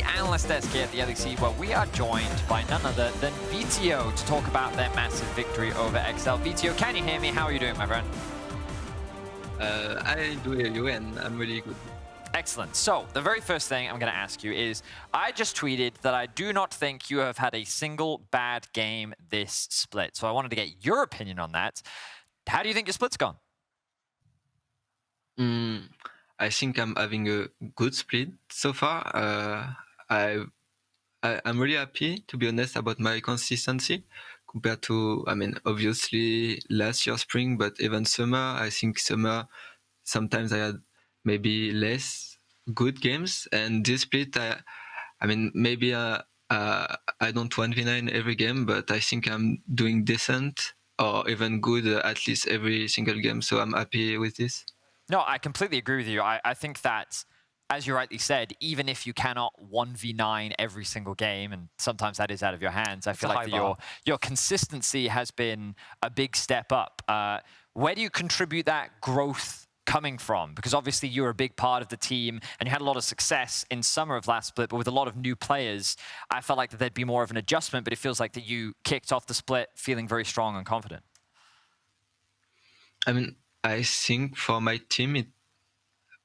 the analyst desk here at the LEC, where we are joined by none other than VTO to talk about their massive victory over XL. VTO, can you hear me? How are you doing, my friend? I do hear you, and I'm really good. Excellent. So, the very first thing I'm going to ask you is, I just tweeted that I do not think you have had a single bad game this split. So I wanted to get your opinion on that. How do you think your split's gone? I think I'm having a good split so far. I'm really happy, to be honest, about my consistency compared to, I mean, obviously last year spring, but even summer. I think summer, sometimes I had maybe less good games, and this split, I mean, maybe I don't 1v9 every game, but I think I'm doing decent or even good at least every single game, so I'm happy with this. No, I completely agree with you. I think that, as you rightly said, even if you cannot 1v9 every single game, and sometimes that is out of your hands, I feel like that your consistency has been a big step up. Where do you contribute that growth coming from? Because obviously you were a big part of the team and you had a lot of success in summer of last split, but with a lot of new players, I felt like that there'd be more of an adjustment, but it feels like that you kicked off the split feeling very strong and confident. I mean, I think for my team, it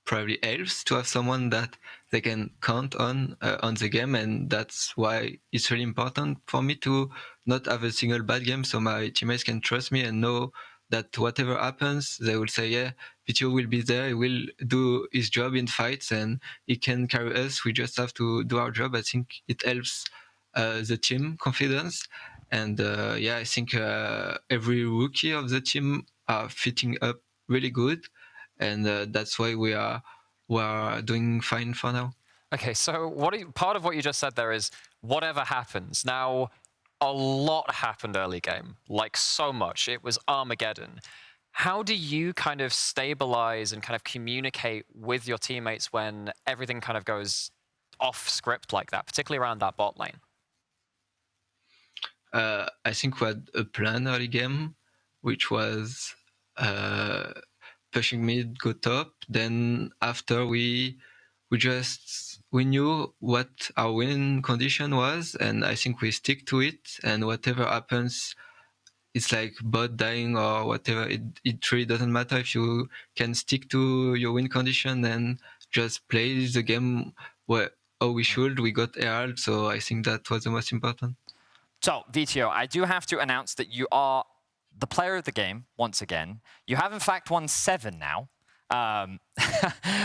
probably helps to have someone that they can count on the game, and that's why it's really important for me to not have a single bad game, so my teammates can trust me and know that whatever happens, they will say, yeah, VTO will be there, he will do his job in fights, and he can carry us. We just have to do our job. I think it helps the team confidence, and yeah, I think every rookie of the team are fitting up really good, and that's why we are doing fine for now. Okay, so part of what you just said there is whatever happens. Now, a lot happened early game, like so much. It was Armageddon. How do you kind of stabilize and kind of communicate with your teammates when everything kind of goes off script like that, particularly around that bot lane? I think we had a plan early game, which was pushing mid, go top. Then after we knew what our win condition was, and I think we stick to it. And whatever happens, it's like bot dying or whatever. It really doesn't matter if you can stick to your win condition and just play the game how we should. We got Herald, so I think that was the most important. So, VTO, I do have to announce that you are the player of the game, once again. You have, in fact, won 7 now.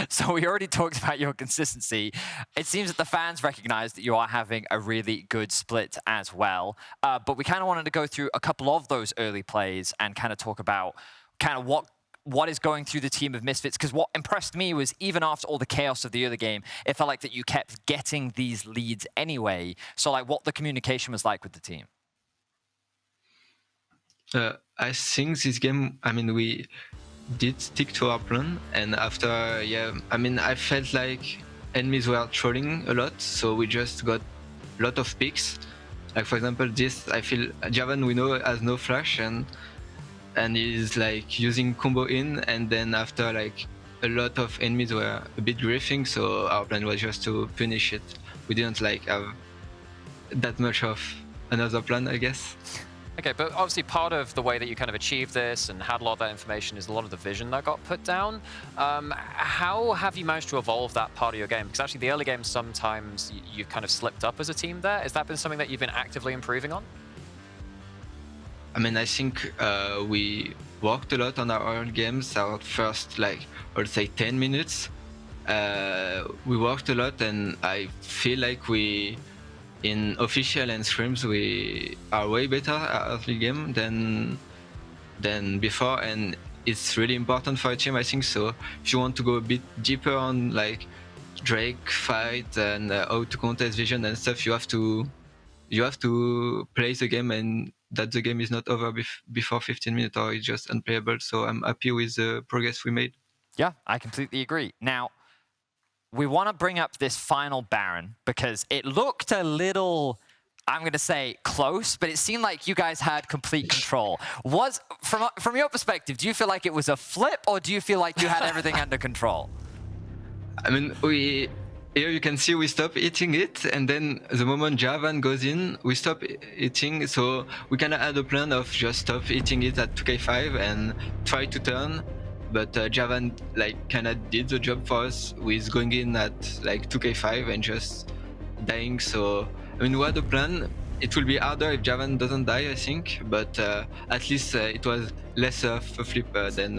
So we already talked about your consistency. It seems that the fans recognize that you are having a really good split as well. But we kind of wanted to go through a couple of those early plays and kind of talk about kind of what is going through the team of Misfits. Because what impressed me was, even after all the chaos of the early game, it felt like that you kept getting these leads anyway. So like what the communication was like with the team. I think this game, I mean, we did stick to our plan, and after, yeah, I mean, I felt like enemies were trolling a lot, so we just got a lot of picks. Like, for example, this, I feel Jarvan, we know, has no flash, and he's like using combo in, and then after, like, a lot of enemies were a bit griefing, so our plan was just to punish it. We didn't like have that much of another plan, I guess. Okay, but obviously part of the way that you kind of achieved this and had a lot of that information is a lot of the vision that got put down. How have you managed to evolve that part of your game? Because actually the early game, sometimes you've kind of slipped up as a team there. Has that been something that you've been actively improving on? I mean, I think we worked a lot on our early games. Our first, like, I would say 10 minutes. We worked a lot, and I feel like in official and scrims, we are way better at early game than before, and it's really important for a team, I think. So if you want to go a bit deeper on like Drake fight and how to contest vision and stuff, you have to play the game, and that the game is not over before 15 minutes or it's just unplayable. So I'm happy with the progress we made. Yeah, I completely agree. Now, we want to bring up this final Baron because it looked a little, I'm going to say, close, but it seemed like you guys had complete control. From your perspective, do you feel like it was a flip, or do you feel like you had everything under control? I mean, we here you can see we stop eating it, and then the moment Jarvan goes in, we stop eating. So we kind of had a plan of just stop eating it at 2k5 and try to turn. But Jarvan like kind of did the job for us with going in at like 2k5 and just dying. So I mean, we had a plan. It will be harder if Jarvan doesn't die, I think. But at least it was less of a flip than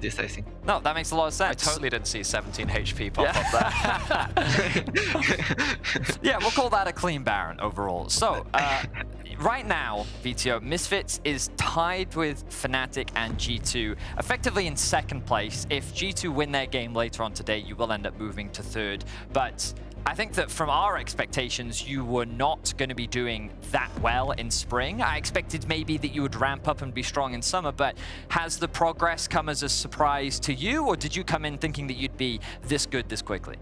this, I think. No, that makes a lot of sense. I totally didn't see 17 HP pop up there. Yeah, we'll call that a clean Baron overall. So, right now, VTO, Misfits is tied with Fnatic and G2, effectively in second place. If G2 win their game later on today, you will end up moving to third. But I think that from our expectations, you were not going to be doing that well in spring. I expected maybe that you would ramp up and be strong in summer, but has the progress come as a surprise to you, or did you come in thinking that you'd be this good this quickly?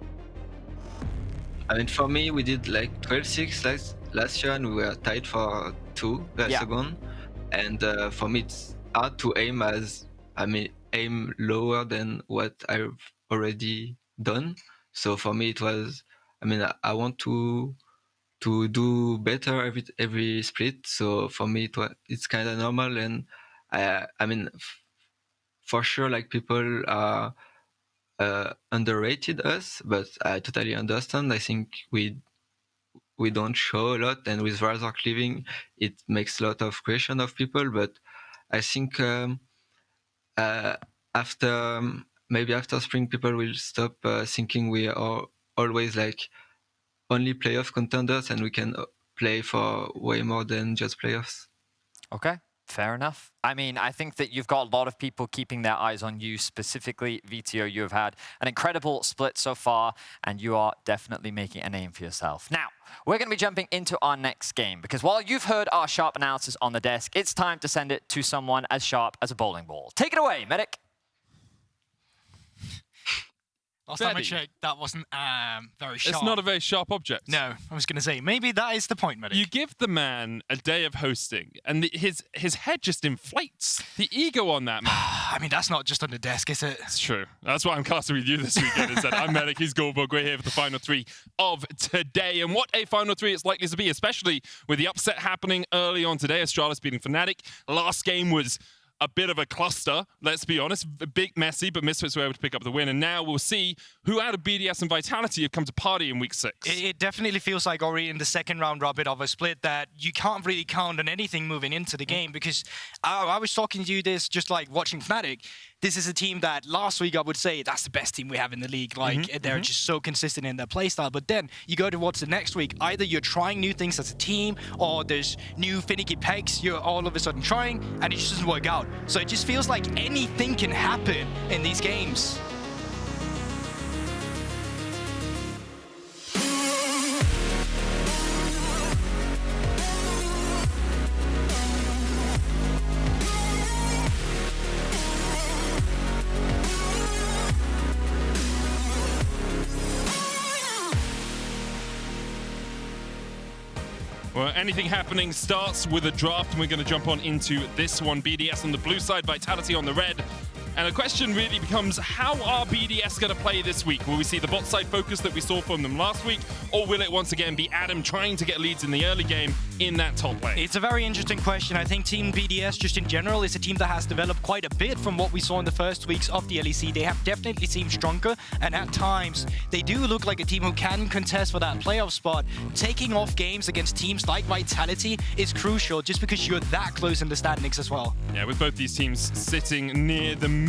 I mean, for me, we did like 12-6 last year, and we were tied for second. And for me, it's hard to aim lower than what I've already done. So for me, it was, I mean, I want to do better every split. So for me, it's kind of normal. And I mean, for sure, like people are underrated us, but I totally understand. I think we don't show a lot, and with Razork leaving, it makes a lot of question of people. But I think maybe after spring, people will stop thinking we are always like only playoff contenders, and we can play for way more than just playoffs. Okay, fair enough. I mean, I think that you've got a lot of people keeping their eyes on you, specifically VTO. You have had an incredible split so far, and you are definitely making a name for yourself. Now, we're going to be jumping into our next game, because while you've heard our sharp analysis on the desk, it's time to send it to someone as sharp as a bowling ball. Take it away, Medic. Last time I checked, that wasn't very sharp. It's not a very sharp object. No, I was going to say, maybe that is the point, Medic. You give the man a day of hosting, and his head just inflates. The ego on that man. I mean, that's not just on the desk, is it? It's true. That's why I'm casting with you this weekend. Instead, I'm Medic, he's Goldberg. We're here for the final three of today. And what a final three it's likely to be, especially with the upset happening early on today. Astralis beating Fnatic. Last game was a bit of a cluster, let's be honest. A big messy, but Misfits were able to pick up the win. And now we'll see who out of BDS and Vitality have come to party in week 6. It definitely feels like, Ori, in the second round robin of a split, that you can't really count on anything moving into the game, because I was talking to you this just like watching Fnatic. This is a team that last week I would say that's the best team we have in the league. Like, they're just so consistent in their playstyle. But then you go towards the next week, either you're trying new things as a team, or there's new finicky pegs you're all of a sudden trying, and it just doesn't work out. So it just feels like anything can happen in these games. Well, anything happening starts with a draft, and we're going to jump on into this one. BDS on the blue side, Vitality on the red. And the question really becomes, how are BDS going to play this week? Will we see the bot side focus that we saw from them last week, or will it once again be Adam trying to get leads in the early game in that top lane? It's a very interesting question. I think Team BDS, just in general, is a team that has developed quite a bit from what we saw in the first weeks of the LEC. They have definitely seemed stronger, and at times, they do look like a team who can contest for that playoff spot. Taking off games against teams like Vitality is crucial, just because you're that close in the standings as well. Yeah, with both these teams sitting near the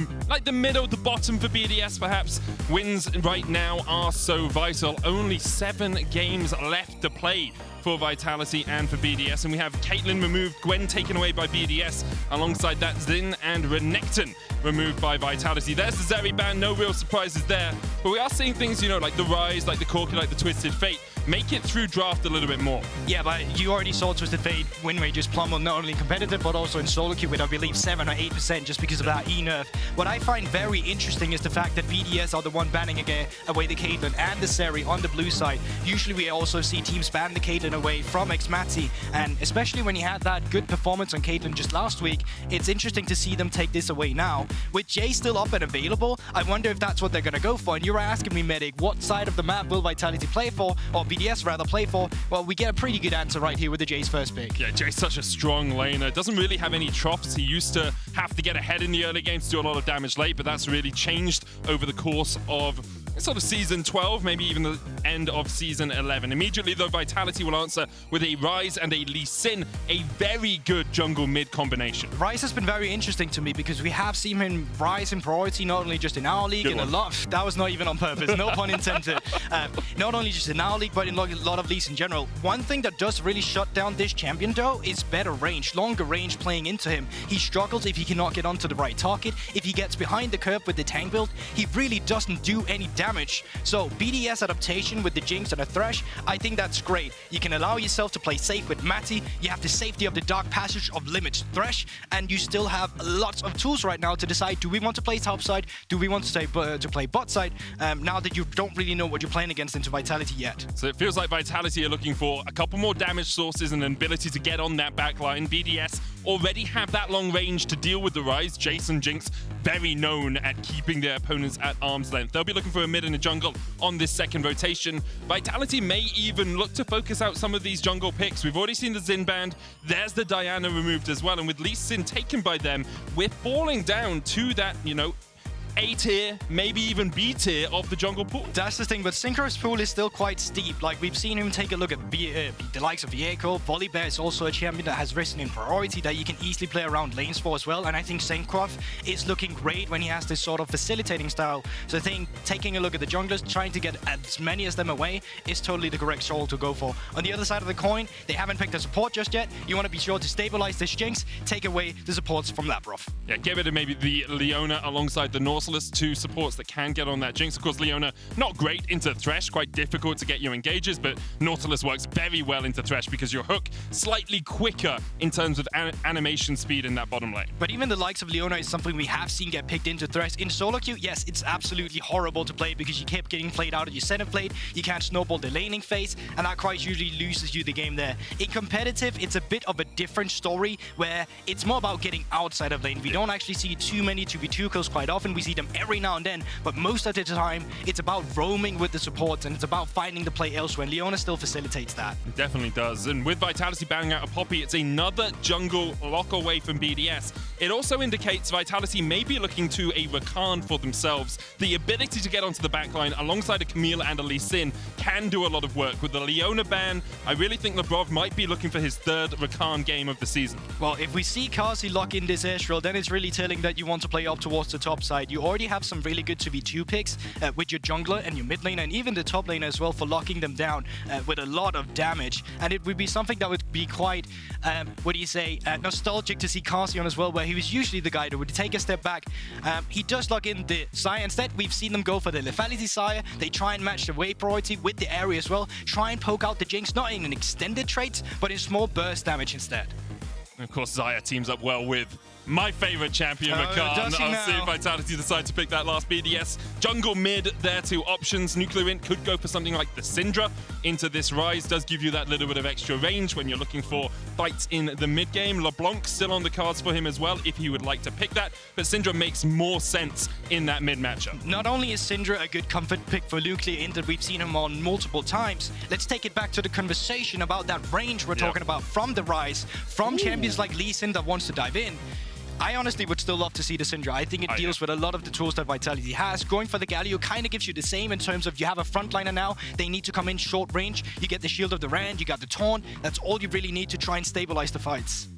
middle, the bottom for BDS perhaps. Wins right now are so vital. Only 7 games left to play for Vitality and for BDS. And we have Caitlyn removed, Gwen taken away by BDS. Alongside that, Xin and Renekton removed by Vitality. There's the Zeri ban, no real surprises there. But we are seeing things, you know, like the Ryze, like the Corki, like the Twisted Fate, make it through draft a little bit more. Yeah, but you already saw Twisted Fate win rate just plummet not only competitive, but also in solo queue with, I believe, 7 or 8% just because of that E-nerf. What I find very interesting is the fact that BDS are the one banning away the Caedrel and the Seri on the blue side. Usually we also see teams ban the Caedrel away from xMatty, and especially when you had that good performance on Caedrel just last week, it's interesting to see them take this away now. With Jayce still up and available, I wonder if that's what they're gonna go for. And you're asking me, Medic, what side of the map will Vitality play for, or BDS rather play for? Well, we get a pretty good answer right here with the Jayce first pick. Yeah, Jayce's such a strong laner. Doesn't really have any troughs. He used to have to get ahead in the early games to do a lot of damage late, but that's really changed over the course of sort of season 12, maybe even the end of season 11. Immediately, though, Vitality will answer with a Ryze and a Lee Sin, a very good jungle mid combination. Ryze has been very interesting to me because we have seen him rise in priority, not only just in our league, Good and one. a lot. That was not even on purpose, no pun intended. Not only just in our league, but in a lot of leagues in general. One thing that does really shut down this champion, though, is better range, longer range playing into him. He struggles if he cannot get onto the right target. If he gets behind the curve with the tank build, he really doesn't do any damage. So BDS adaptation with the Jinx and a Thresh, I think that's great. You can allow yourself to play safe with Matty. You have the safety of the Dark Passage of Limits Thresh, and you still have lots of tools right now to decide, do we want to play top side? Do we want to play bot side? Now that you don't really know what you're playing against into Vitality yet. So it feels like Vitality are looking for a couple more damage sources and an ability to get on that backline. BDS already have that long range to deal with the Ryze. Jayce and Jinx, very known at keeping their opponents at arm's length. They'll be looking for a mid and a jungle on this second rotation. Vitality may even look to focus out some of these jungle picks. We've already seen the Xin banned. There's the Diana removed as well. And with Lee Sin taken by them, we're falling down to that, you know, A tier, maybe even B tier of the jungle pool. That's the thing, but Cinkrof's pool is still quite steep. Like, we've seen him take a look at the likes of Vieko. Volibear is also a champion that has risen in priority that you can easily play around lanes for as well. And I think Cinkrof is looking great when he has this sort of facilitating style. So I think taking a look at the junglers, trying to get as many as them away is totally the correct role to go for. On the other side of the coin, they haven't picked a support just yet. You want to be sure to stabilize this Jinx, take away the supports from Labrov. Yeah, get rid of maybe the Leona alongside the Nautilus, two supports that can get on that Jinx. Of course, Leona, not great into Thresh, quite difficult to get your engages, but Nautilus works very well into Thresh because your hook slightly quicker in terms of animation speed in that bottom lane. But even the likes of Leona is something we have seen get picked into Thresh. In solo queue, yes, it's absolutely horrible to play because you keep getting played out of your center plate, you can't snowball the laning phase, and that quite usually loses you the game there. In competitive, it's a bit of a different story where it's more about getting outside of lane. We don't actually see too many 2v2 kills quite often. We see them every now and then, but most of the time, it's about roaming with the supports and it's about finding the play elsewhere. And Leona still facilitates that. It definitely does. And with Vitality banning out a Poppy, it's another jungle lock away from BDS. It also indicates Vitality may be looking to a Rakan for themselves. The ability to get onto the backline alongside a Camille and a Lee Sin can do a lot of work. With the Leona ban, I really think Labrov might be looking for his third Rakan game of the season. Well, if we see Carzzy lock in this Caedrel, then it's really telling that you want to play up towards the top side. You already have some really good 2v2 picks with your jungler and your mid laner and even the top laner as well for locking them down with a lot of damage. And it would be something that would be quite, nostalgic to see Carzzy on as well, where he was usually the guy that would take a step back. He does lock in the Xayah. Instead, we've seen them go for the lethality Xayah. They try and match the wave priority with the area as well. Try and poke out the Jinx, not in an extended trait, but in small burst damage instead. And of course, Xayah teams up well with my favorite champion, Rakan. I'll see if Vitality decide to pick that last BDS. Jungle mid, their two options. NUCLEARINT could go for something like the Syndra into this Ryze. Does give you that little bit of extra range when you're looking for fights in the mid game. LeBlanc still on the cards for him as well, if he would like to pick that. But Syndra makes more sense in that mid matchup. Not only is Syndra a good comfort pick for NUCLEARINT that we've seen him on multiple times, let's take it back to the conversation about that range we're talking about from the Ryze, from champions like Lee Sin that wants to dive in. I honestly would still love to see the Syndra. I think it deals with a lot of the tools that Vitality has. Going for the Galio kind of gives you the same in terms of you have a frontliner now. They need to come in short range. You get the Shield of the Rand, you got the Taunt. That's all you really need to try and stabilize the fights.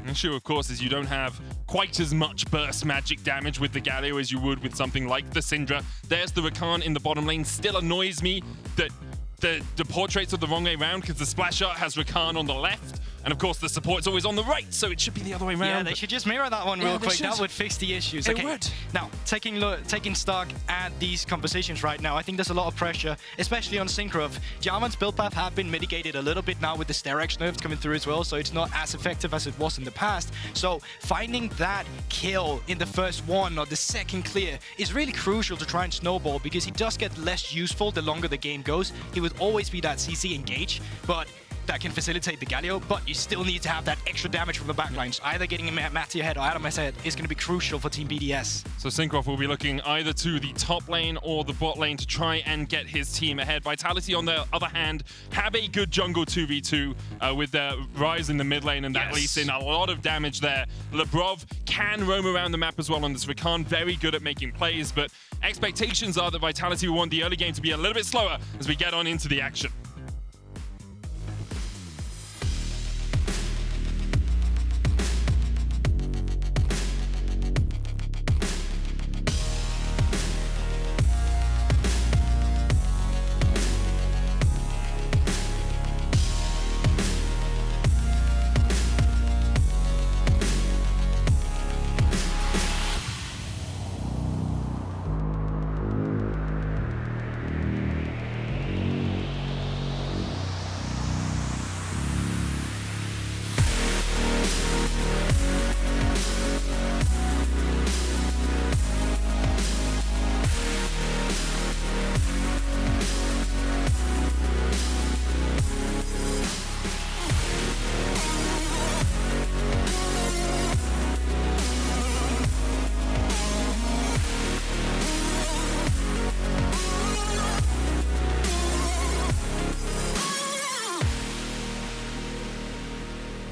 The issue, of course, is you don't have quite as much burst magic damage with the Galio as you would with something like the Syndra. There's the Rakan in the bottom lane. Still annoys me that the portraits are the wrong way around because the splash art has Rakan on the left And of course, the support's always on the right, so it should be the other way around. Yeah, they should just mirror that one real quick. That would fix the issues. It would. Now, taking stock at these compositions right now, I think there's a lot of pressure, especially on Cinkrof. Jarvan's build path have been mitigated a little bit now with the Sterex nerfs coming through as well, so it's not as effective as it was in the past. So finding that kill in the first one or the second clear is really crucial to try and snowball, because he does get less useful the longer the game goes. He would always be that CC engage, but that can facilitate the Galio, but you still need to have that extra damage from the backlines. Either getting Matty ahead or Adam ahead is going to be crucial for Team BDS. So Cinkrof will be looking either to the top lane or the bot lane to try and get his team ahead. Vitality, on the other hand, have a good jungle 2v2 with their Ryze in the mid lane, and that leads in a lot of damage there. Labrov can roam around the map as well on this Rakan, very good at making plays, but expectations are that Vitality will want the early game to be a little bit slower as we get on into the action.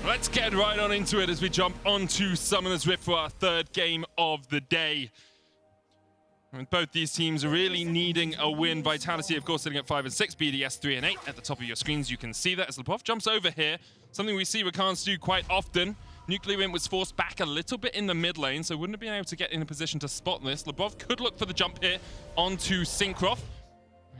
Let's get right on into it as we jump onto Summoner's Rift for our third game of the day. And both these teams are really needing a win. Vitality, of course, sitting at 5 and 6, BDS 3 and 8. At the top of your screens, you can see that as Labrov jumps over here. Something we see Rakans do quite often. NUCLEARINT was forced back a little bit in the mid lane, so wouldn't have been able to get in a position to spot this. Labrov could look for the jump here onto Cinkrof.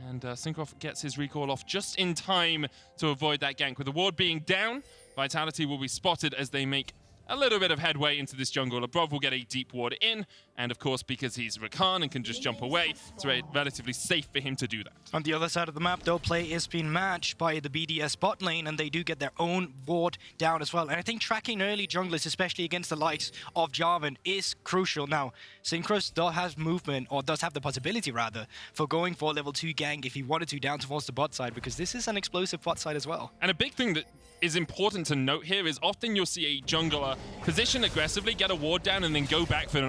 And Cinkrof gets his recall off just in time to avoid that gank. With the ward being down, Vitality will be spotted as they make a little bit of headway into this jungle. Labrov will get a deep ward in, and of course, because he's Rakan and can just jump away, it's relatively safe for him to do that. On the other side of the map, though, play is being matched by the BDS bot lane, and they do get their own ward down as well. And I think tracking early junglers, especially against the likes of Jarvan, is crucial. Now, Cinkrof does have movement, or does have the possibility, rather, for going for a level 2 gank if he wanted to down towards the bot side, because this is an explosive bot side as well. And a big thing that is important to note here is often you'll see a jungler position aggressively, get a ward down, and then go back for an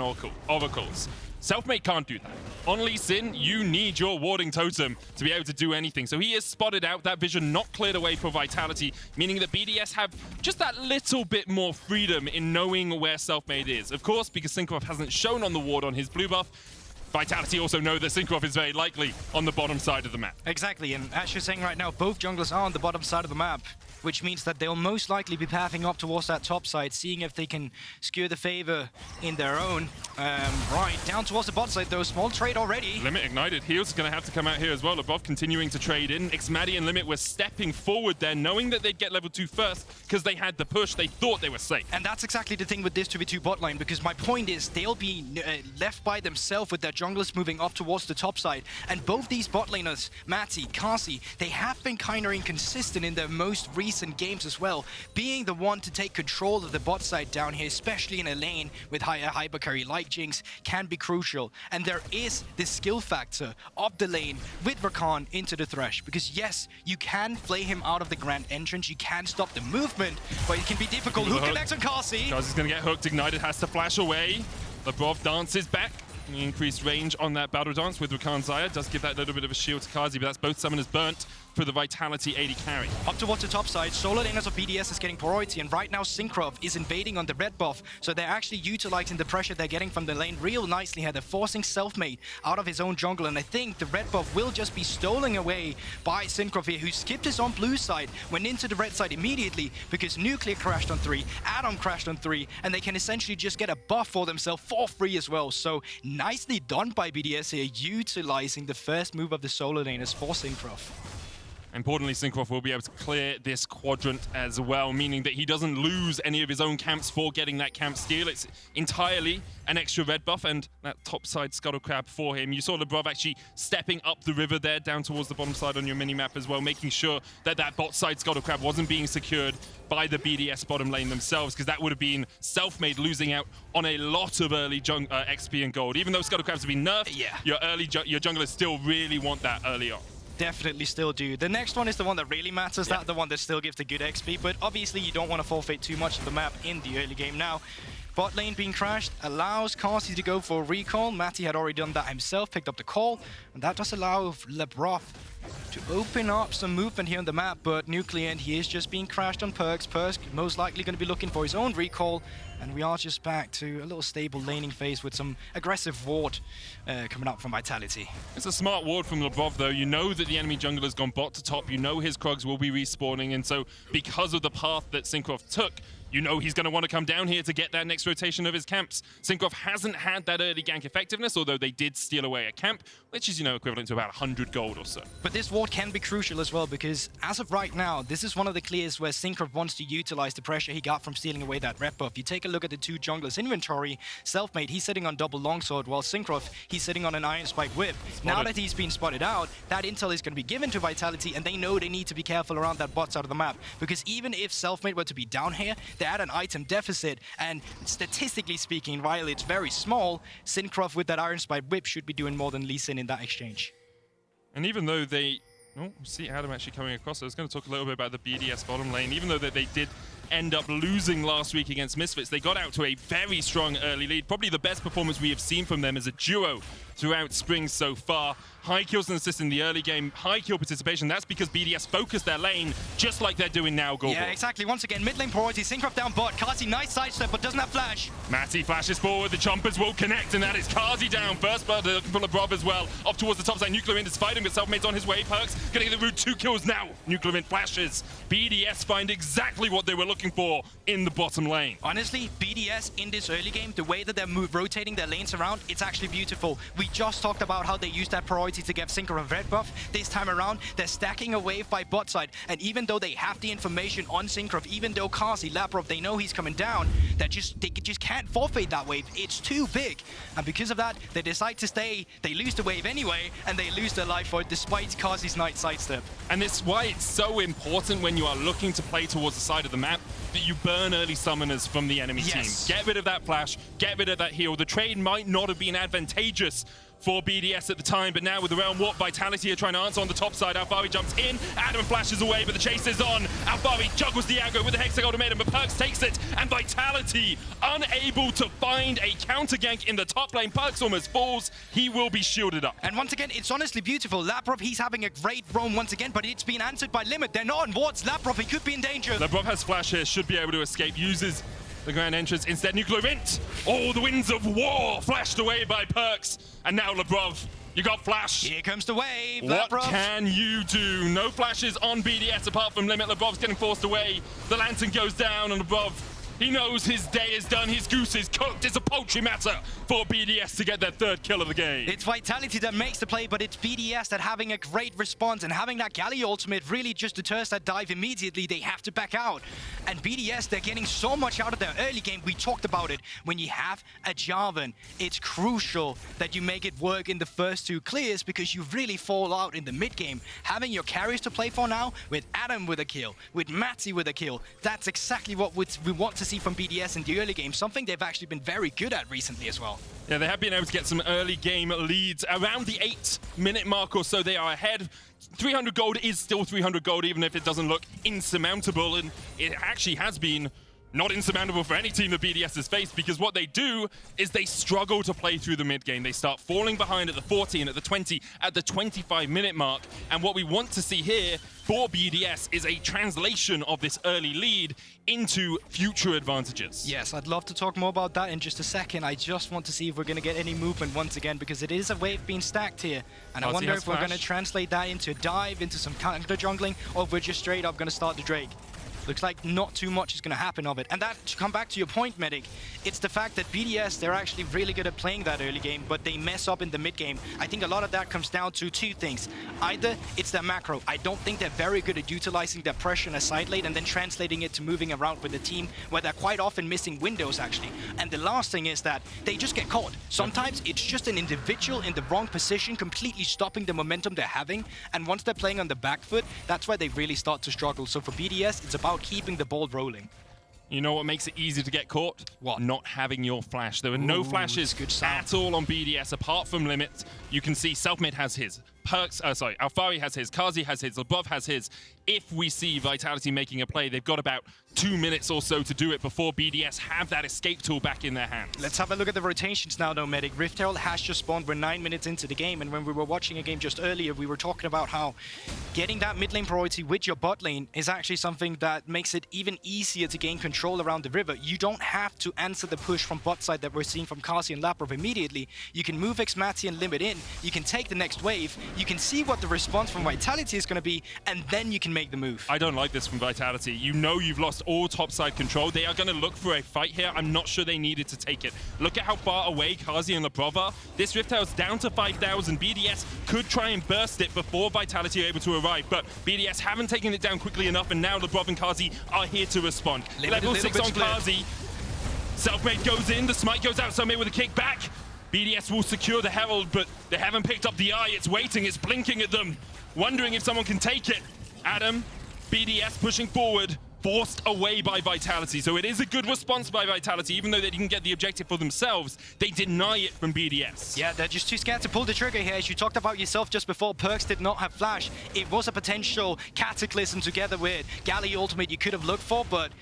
oracles. Selfmade can't do that. On Lee Sin, you need your warding totem to be able to do anything. So he is spotted out, that vision not cleared away for Vitality, meaning that BDS have just that little bit more freedom in knowing where Selfmade is. Of course, because Cinkrof hasn't shown on the ward on his blue buff, Vitality also know that Cinkrof is very likely on the bottom side of the map. Exactly, and as you're saying right now, both junglers are on the bottom side of the map, which means that they'll most likely be pathing up towards that top side, seeing if they can skew the favor in their own. Right, down towards the bot side though, small trade already. Limit ignited, Heal's gonna have to come out here as well. Labrov continuing to trade in. xMatty and Limit were stepping forward there, knowing that they'd get level 2 first, because they had the push, they thought they were safe. And that's exactly the thing with this 2v2 bot lane, because my point is they'll be left by themselves with their junglers moving up towards the top side. And both these bot laners, Matty, Carzzy, they have been kind of inconsistent in their most recent games as well, being the one to take control of the bot side down here, especially in a lane with higher hyper carry like Jinx, can be crucial. And there is this skill factor of the lane with Rakan into the Thresh, because yes, you can flay him out of the grand entrance, you can stop the movement, but it can be difficult. Who connects on Carzzy? Carzzy's gonna get hooked, ignited, has to flash away. Labrov dances back. The increased range on that battle dance with Rakan Xayah does give that little bit of a shield to Carzzy, but that's both summoners burnt for the Vitality AD carry. Up towards the top side, solo laners of BDS is getting priority, and right now Cinkrof is invading on the red buff, so they're actually utilizing the pressure they're getting from the lane real nicely here. They're forcing Selfmade out of his own jungle, and I think the red buff will just be stolen away by Cinkrof here, who skipped his own blue side, went into the red side immediately, because Nuclear crashed on 3, Adam crashed on 3, and they can essentially just get a buff for themselves for free as well. So nicely done by BDS here, utilizing the first move of the solo laners for Cinkrof. Importantly, Cinkrof will be able to clear this quadrant as well, meaning that he doesn't lose any of his own camps for getting that camp steal. It's entirely an extra red buff and that top side scuttle crab for him. You saw Labrov actually stepping up the river there down towards the bottom side on your mini-map as well, making sure that that bot side scuttle crab wasn't being secured by the BDS bottom lane themselves, because that would have been Selfmade losing out on a lot of early XP and gold. Even though scuttle crabs have been nerfed, your junglers still really want that early on. Definitely still do. The next one is the one that really matters, that the one that still gives the good XP, but obviously you don't want to forfeit too much of the map in the early game now. Bot lane being crashed allows Carzzy to go for a recall. Matty had already done that himself, picked up the call, and that does allow Labrov to open up some movement here on the map, but NUCLEARINT, he is just being crashed on Perkz. Perkz most likely going to be looking for his own recall, and we are just back to a little stable laning phase with some aggressive ward coming up from Vitality. It's a smart ward from Labrov though. You know that the enemy jungler's gone bot to top, you know his Krugs will be respawning, and so because of the path that Cinkrof took, you know he's going to want to come down here to get that next rotation of his camps. Cinkrof hasn't had that early gank effectiveness, although they did steal away a camp, which is, you know, equivalent to about 100 gold or so. But this ward can be crucial as well, because as of right now, this is one of the clears where Cinkrof wants to utilize the pressure he got from stealing away that red buff. You take a look at the two junglers' inventory. Selfmade, he's sitting on double longsword, while Cinkrof, he's sitting on an iron spike whip. Now that he's been spotted out, that intel is going to be given to Vitality, and they know they need to be careful around that bot side of the map, because even if Selfmade were to be down here, they're at an item deficit, and statistically speaking, while it's very small, Cinkrof with that iron spike whip should be doing more than Lee Sin in that exchange. And even though they... Oh, see Adam actually coming across. I was going to talk a little bit about the BDS bottom lane. Even though they did end up losing last week against Misfits, they got out to a very strong early lead. Probably the best performance we have seen from them as a duo throughout spring so far. High kills and assists in the early game, high kill participation. That's because BDS focused their lane just like they're doing now, Goldberg. Yeah, exactly. Once again, mid lane priority. Cinkrof down bot. Carzzy, nice sidestep, but doesn't have flash. Matty flashes forward. The Chompers will connect, and that is Carzzy down. First blood looking for Labrov as well. Off towards the top side. NUCLEARINT is fighting, but Selfmade's on his way. Perkz getting the root 2 kills now. NUCLEARINT flashes. BDS find exactly what they were looking for in the bottom lane. Honestly, BDS in this early game, the way that they're rotating their lanes around, it's actually beautiful. We just talked about how they used that priority to give Cinkrof red buff. This time around, they're stacking a wave by bot side, and even though they have the information on Cinkrof, even though Carzzy, Labrov, they know he's coming down, they just can't forfeit that wave. It's too big, and because of that, they decide to stay. They lose the wave anyway, and they lose their life for it despite Carzzy's nice sidestep. And this is why it's so important when you are looking to play towards the side of the map that you burn early summoners from the enemy team. Get rid of that flash, get rid of that heal. The trade might not have been advantageous for BDS at the time, but now with the Realm Warp, Vitality are trying to answer on the top side. Alphari jumps in, Adam flashes away, but the chase is on. Alphari juggles the aggro with the Hexag Ultimatum, but Perkz takes it, and Vitality unable to find a counter gank in the top lane. Perkz almost falls, he will be shielded up. And once again, it's honestly beautiful. Labrov, he's having a great roam once again, but it's been answered by Limit. They're not on wards. Labrov, he could be in danger. Labrov has flash here, should be able to escape, uses the grand entrance. Instead, NUCLEARINT. All the winds of war flashed away by Perkz. And now Labrov, you got flash. Here comes the wave. What Labrov. can you do? No flashes on BDS apart from Limit. Labrov's getting forced away. The lantern goes down and Labrov, he knows his day is done. His goose is cooked. It's a poultry matter for BDS to get their third kill of the game. It's Vitality that makes the play, but it's BDS that having a great response, and having that Galio ultimate really just deters that dive immediately. They have to back out. And BDS, they're getting so much out of their early game. We talked about it. When you have a Jarvan, it's crucial that you make it work in the first 2 clears, because you really fall out in the mid game. Having your carries to play for now, with Adam with a kill, with Matty with a kill, that's exactly what we want to see from BDS in the early game, something they've actually been very good at recently as well. Yeah, they have been able to get some early game leads. Around the 8-minute mark or so, they are ahead. 300 gold is still 300 gold, even if it doesn't look insurmountable, and it actually has been not insurmountable for any team that BDS has faced, because what they do is they struggle to play through the mid game. They start falling behind at the 40 and at the 20, at the 25-minute mark, and what we want to see here for BDS is a translation of this early lead into future advantages. Yes, I'd love to talk more about that in just a second. I just want to see if we're going to get any movement once again, because it is a wave being stacked here, and I wonder if we're going to translate that into a dive, into some counter jungling, or if we're just straight up going to start the Drake. Looks like not too much is going to happen of it. And that, to come back to your point, Medic, it's the fact that BDS, they're actually really good at playing that early game, but they mess up in the mid game. I think a lot of that comes down to two things. Either it's their macro. I don't think they're very good at utilizing their pressure in a side lane and then translating it to moving around with the team, where they're quite often missing windows, actually. And the last thing is that they just get caught. Sometimes it's just an individual in the wrong position, completely stopping the momentum they're having. And once they're playing on the back foot, that's where they really start to struggle. So for BDS, it's about keeping the ball rolling. You know what makes it easy to get caught? What? Not having your flash. There were no flashes at all on BDS apart from Limit. You can see Selfmade has his. Alphari has his, Carzzy has his, Labrov has his. If we see Vitality making a play, they've got about 2 minutes or so to do it before BDS have that escape tool back in their hands. Let's have a look at the rotations now, though, Medic. Rift Herald has just spawned. We're 9 minutes into the game, and when we were watching a game just earlier, we were talking about how getting that mid lane priority with your bot lane is actually something that makes it even easier to gain control around the river. You don't have to answer the push from bot side that we're seeing from Carzzy and Labrov immediately. You can move xMatty and Limit in, you can take the next wave, you can see what the response from Vitality is going to be, and then you can make the move. I don't like this from Vitality. You know you've lost all topside control. They are going to look for a fight here. I'm not sure they needed to take it. Look at how far away Carzzy and Labrov are. This Rift Herald's down to 5,000. BDS could try and burst it before Vitality are able to arrive, but BDS haven't taken it down quickly enough, and now Labrov and Carzzy are here to respond. Level 6 on Carzzy. Selfmade goes in, the smite goes out, Selfmade with a kick back. BDS will secure the Herald, but they haven't picked up the eye. It's waiting, it's blinking at them, wondering if someone can take it. Adam, BDS pushing forward, forced away by Vitality. So it is a good response by Vitality, even though they didn't get the objective for themselves. They deny it from BDS. Yeah, they're just too scared to pull the trigger here. As you talked about yourself just before, Perkz did not have flash. It was a potential cataclysm together with Galio ultimate you could have looked for, but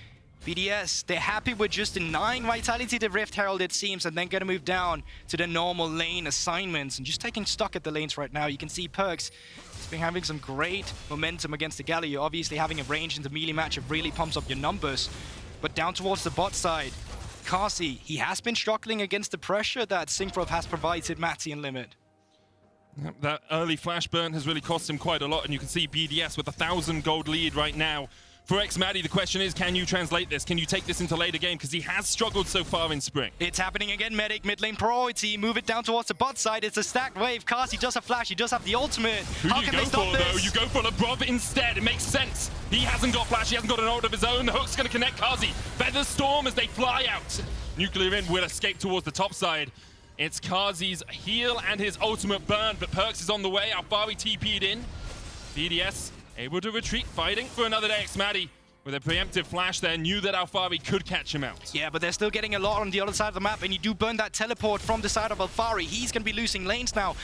BDS, they're happy with just denying Vitality the Rift Herald, it seems, and then gonna move down to the normal lane assignments and just taking stock at the lanes right now. You can see Perkz has been having some great momentum against the Galio. Obviously, having a range in the melee matchup really pumps up your numbers. But down towards the bot side, Carzzy, he has been struggling against the pressure that Cinkrof has provided Matty and Limit. That early flash burn has really cost him quite a lot, and you can see BDS with 1,000 gold lead right now. For xMatty, the question is, can you translate this? Can you take this into later game? Because he has struggled so far in Spring. It's happening again, Medic. Mid lane priority. Move it down towards the bot side. It's a stacked wave. Carzzy does have flash. He does have the ultimate. How can they stop this? Though? You go for Labrov instead. It makes sense. He hasn't got flash. He hasn't got an ult of his own. The hook's going to connect Carzzy. Feather Storm as they fly out. NUCLEARINT will escape towards the top side. It's Carzzy's heal and his ultimate burn, but Perkz is on the way. Alphari TP'd in. BDS able to retreat, fighting for another day. xMatty with a preemptive flash there, knew that Alphari could catch him out. Yeah, but they're still getting a lot on the other side of the map, and you do burn that teleport from the side of Alphari. He's going to be losing lanes now.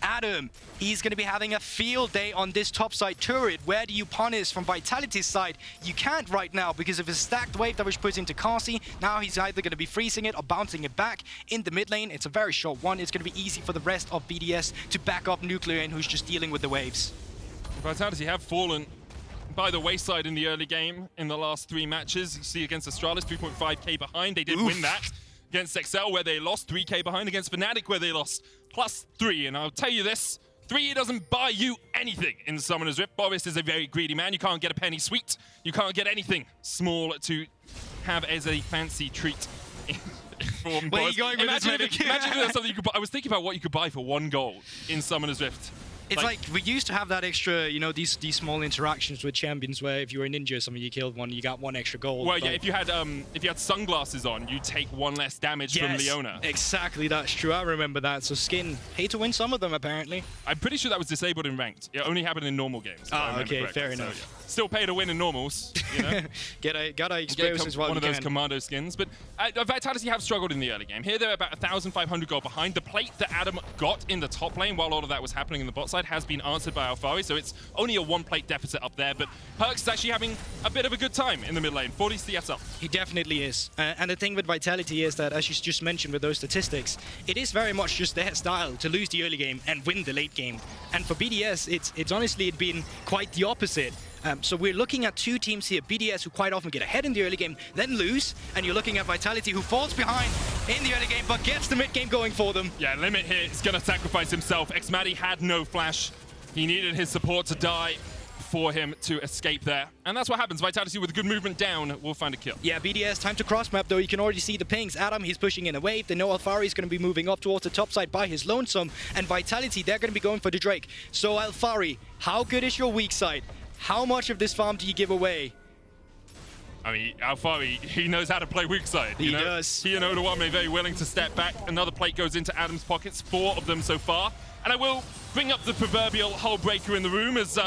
Adam, he's going to be having a field day on this top side turret. Where do you punish from Vitality's side? You can't right now because of his stacked wave that was put into Carzzy. Now he's either going to be freezing it or bouncing it back in the mid lane. It's a very short one. It's going to be easy for the rest of BDS to back up NUCLEARINT, who's just dealing with the waves. Vitality have fallen by the wayside in the early game in the last 3 matches. You see against Astralis, 3.5k behind. They did win that. Against XL, where they lost 3k behind. Against Fnatic, where they lost +3. And I'll tell you this, 3 doesn't buy you anything in Summoner's Rift. Boris is a very greedy man. You can't get a penny sweet. You can't get anything small to have as a fancy treat. Where are you going with this, Medic? Imagine if there's something you could buy. I was thinking about what you could buy for 1 gold in Summoner's Rift. It's like we used to have that extra, you know, these small interactions with champions where if you were a ninja or something, you killed one, you got 1 extra gold. Well, yeah, if you had sunglasses on, you take 1 less damage from Leona. Exactly, that's true. I remember that. So Skin, pay to win some of them apparently. I'm pretty sure that was disabled in ranked. It only happened in normal games. Ah, okay, correctly. fair enough. So, yeah. Still pay to win in normals, you know. gotta expose as well. One of those commando skins, but Vitality have struggled in the early game. Here they're about 1,500 gold behind. The plate that Adam got in the top lane while all of that was happening in the bot side has been answered by Alphari, so it's only a 1 plate deficit up there, but Perkz is actually having a bit of a good time in the mid lane. 40 CS up. He definitely is. And the thing with Vitality is that, as you just mentioned with those statistics, it is very much just their style to lose the early game and win the late game. And for BDS, it's honestly been quite the opposite. So we're looking at 2 teams here, BDS, who quite often get ahead in the early game, then lose, and you're looking at Vitality, who falls behind in the early game, but gets the mid game going for them. Yeah, Limit here is going to sacrifice himself. xMatty had no flash. He needed his support to die. for him to escape there. And that's what happens. Vitality with good movement down will find a kill. Yeah, BDS, time to cross-map though. You can already see the pings. Adam, he's pushing in a wave. They know Alphari is going to be moving up towards the top side by his lonesome. And Vitality, they're going to be going for the Drake. So Alphari, how good is your weak side? How much of this farm do you give away? I mean, Alphari, he knows how to play weak side. He does. He and Odoame very willing to step back. Another plate goes into Adam's pockets, 4 of them so far. And I will bring up the proverbial hull breaker in the room as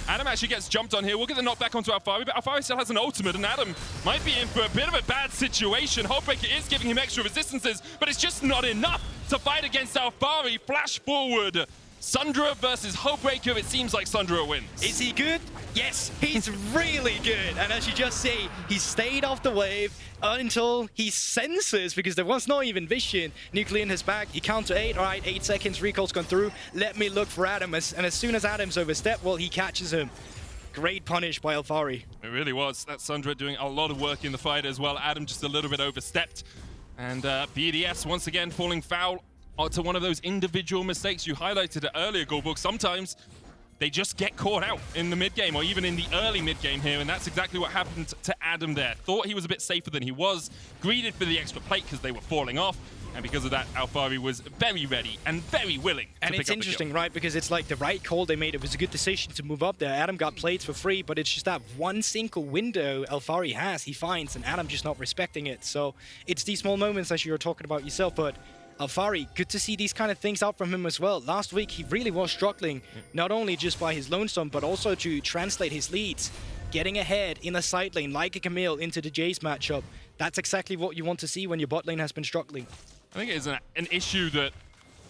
Adam actually gets jumped on here. We'll get the knockback onto Alphari, but Alphari still has an ultimate, and Adam might be in for a bit of a bad situation. Hull breaker is giving him extra resistances, but it's just not enough to fight against Alphari. Flash forward. Sundra versus Hullbreaker, it seems like Sundra wins. Is he good? Yes, he's really good. And as you just see, he stayed off the wave until he senses, because there was not even vision. NUCLEARINT is back, he counter 8, all right, 8 seconds, recall's gone through. Let me look for Adam, and as soon as Adam's overstepped, well, he catches him. Great punish by Alphari. It really was. That Sundra doing a lot of work in the fight as well. Adam just a little bit overstepped. And BDS once again falling foul to one of those individual mistakes you highlighted it earlier, Goldbook. Sometimes they just get caught out in the mid-game or even in the early mid-game here, and that's exactly what happened to Adam there. Thought he was a bit safer than he was, greeded for the extra plate because they were falling off, and because of that, Alphari was very ready and very willing to pick up the kill. And it's interesting, right, because it's like the right call they made. It was a good decision to move up there. Adam got plates for free, but it's just that one single window Alphari has, he finds, and Adam just not respecting it. So it's these small moments as you were talking about yourself, but Alphari, good to see these kind of things out from him as well. Last week, he really was struggling, not only just by his lonesome, but also to translate his leads. Getting ahead in a side lane like a Camille into the Jayce matchup. That's exactly what you want to see when your bot lane has been struggling. I think it is an issue that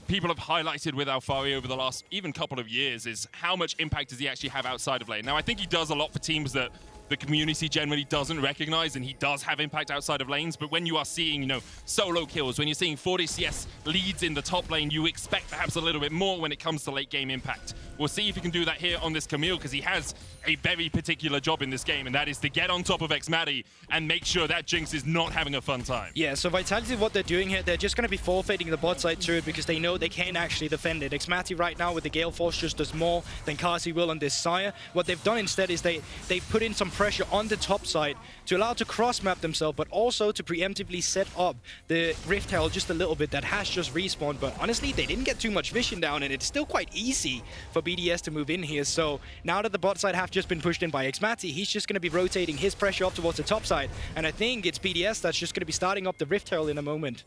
people have highlighted with Alphari over the last even couple of years is how much impact does he actually have outside of lane. Now, I think he does a lot for teams that the community generally doesn't recognize, and he does have impact outside of lanes, but when you are seeing, you know, solo kills, when you're seeing 40 CS leads in the top lane, you expect perhaps a little bit more when it comes to late game impact. We'll see if he can do that here on this Camille, because he has a very particular job in this game, and that is to get on top of xMatty and make sure that Jinx is not having a fun time. Yeah, so Vitality, what they're doing here, they're just going to be forfeiting the bot side turret because they know they can't actually defend it. xMatty right now with the Gale Force just does more than Carzzy will on this Xayah. What they've done instead is they put in some pressure on the top side to allow to cross-map themselves, but also to preemptively set up the Rift Herald just a little bit that has just respawned. But honestly, they didn't get too much vision down, and it's still quite easy for BDS to move in here. So now that the bot side have just been pushed in by xMatty, he's just going to be rotating his pressure up towards the top side. And I think it's BDS that's just going to be starting up the Rift Herald in a moment.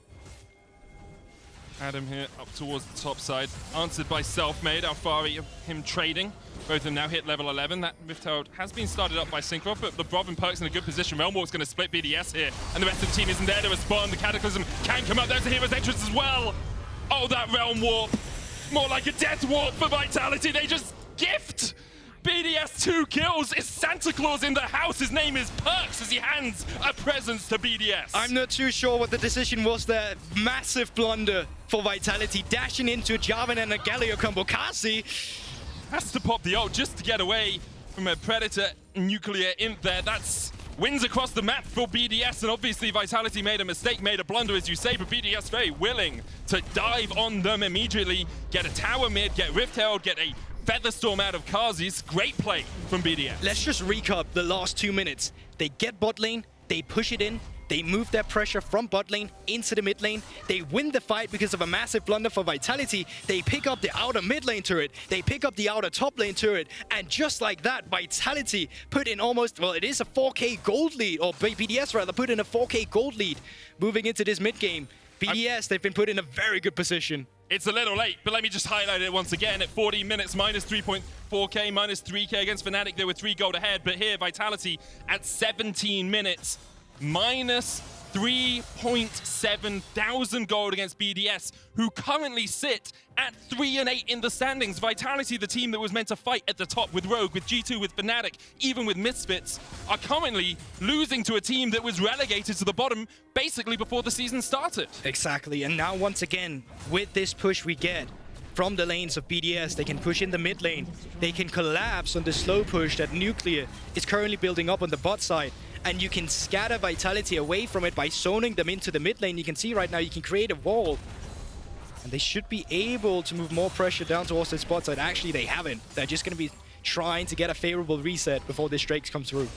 Adam here up towards the top side, answered by Selfmade. Alphari, him trading. Both of them now hit level 11. That Rift Herald has been started up by Cinkrof, but Labrov and Perkz in a good position. Realm Walk's going to split BDS here, and the rest of the team isn't there to respond. The Cataclysm can come up. There's a hero's entrance as well. Oh, that Realm Warp. More like a Death Warp for Vitality. They just gift BDS 2 kills. Is Santa Claus in the house? His name is Perkz as he hands a presence to BDS. I'm not too sure what the decision was there. Massive blunder for Vitality, dashing into a Jarvan and a Galio combo. Carzzy has to pop the ult just to get away from a Predator NUCLEARINT there. That's wins across the map for BDS, and obviously Vitality made a mistake, made a blunder, as you say, but BDS very willing to dive on them immediately, get a tower mid, get Rift Herald, get a Featherstorm out of Carzzy's. Great play from BDS. Let's just recap the last 2 minutes. They get bot lane, they push it in, they move their pressure from bot lane into the mid lane. They win the fight because of a massive blunder for Vitality. They pick up the outer mid lane turret. They pick up the outer top lane turret. And just like that, Vitality put in almost, well, it is a 4K gold lead, or BDS rather, put in a 4K gold lead moving into this mid game. BDS, they've been put in a very good position. It's a little late, but let me just highlight it once again. At 40 minutes, minus 3.4k, minus 3k against Fnatic. There were 3 gold ahead, but here, Vitality at 17 minutes, minus 3.7 thousand gold against BDS, who currently sit at 3 and 8 in the standings. Vitality, the team that was meant to fight at the top with Rogue, with G2, with Fnatic, even with Misfits, are currently losing to a team that was relegated to the bottom basically before the season started. Exactly, and now once again, with this push we get from the lanes of BDS, they can push in the mid lane. They can collapse on the slow push that Nuclear is currently building up on the bot side. And you can scatter Vitality away from it by zoning them into the mid lane. You can see right now you can create a wall. And they should be able to move more pressure down towards this bot side. Actually, they haven't. They're just going to be trying to get a favorable reset before this Drakes come through.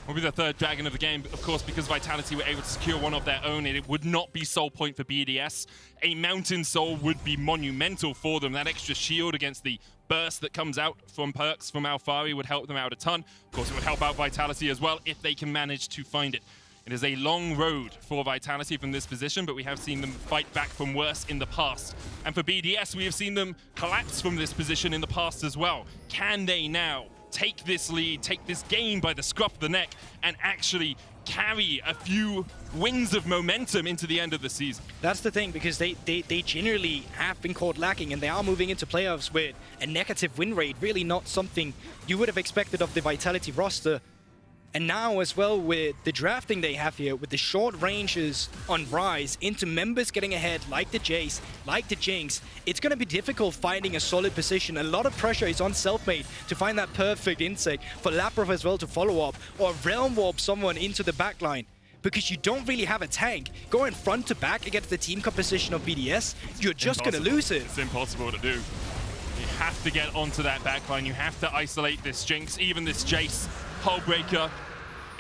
Will be the third Dragon of the game, of course, because Vitality were able to secure one of their own, and it would not be soul point for BDS. A Mountain Soul would be monumental for them. That extra shield against the burst that comes out from Perkz, from Alphari, would help them out a ton. Of course, it would help out Vitality as well if they can manage to find it. It is a long road for Vitality from this position, but we have seen them fight back from worse in the past. And for BDS, we have seen them collapse from this position in the past as well. Can they now take this lead, take this game by the scruff of the neck, and actually carry a few wins of momentum into the end of the season? That's the thing, because they generally have been caught lacking, and they are moving into playoffs with a negative win rate, really not something you would have expected of the Vitality roster. And now as well, with the drafting they have here, with the short ranges on Ryze into members getting ahead, like the Jayce, like the Jinx, it's going to be difficult finding a solid position. A lot of pressure is on Selfmade to find that perfect insect, for Labrov as well to follow up, or realm warp someone into the backline. Because you don't really have a tank. Going front to back against the team composition of BDS, you're just going to lose it. It's impossible to do. You have to get onto that backline. You have to isolate this Jinx, even this Jayce. Hullbreaker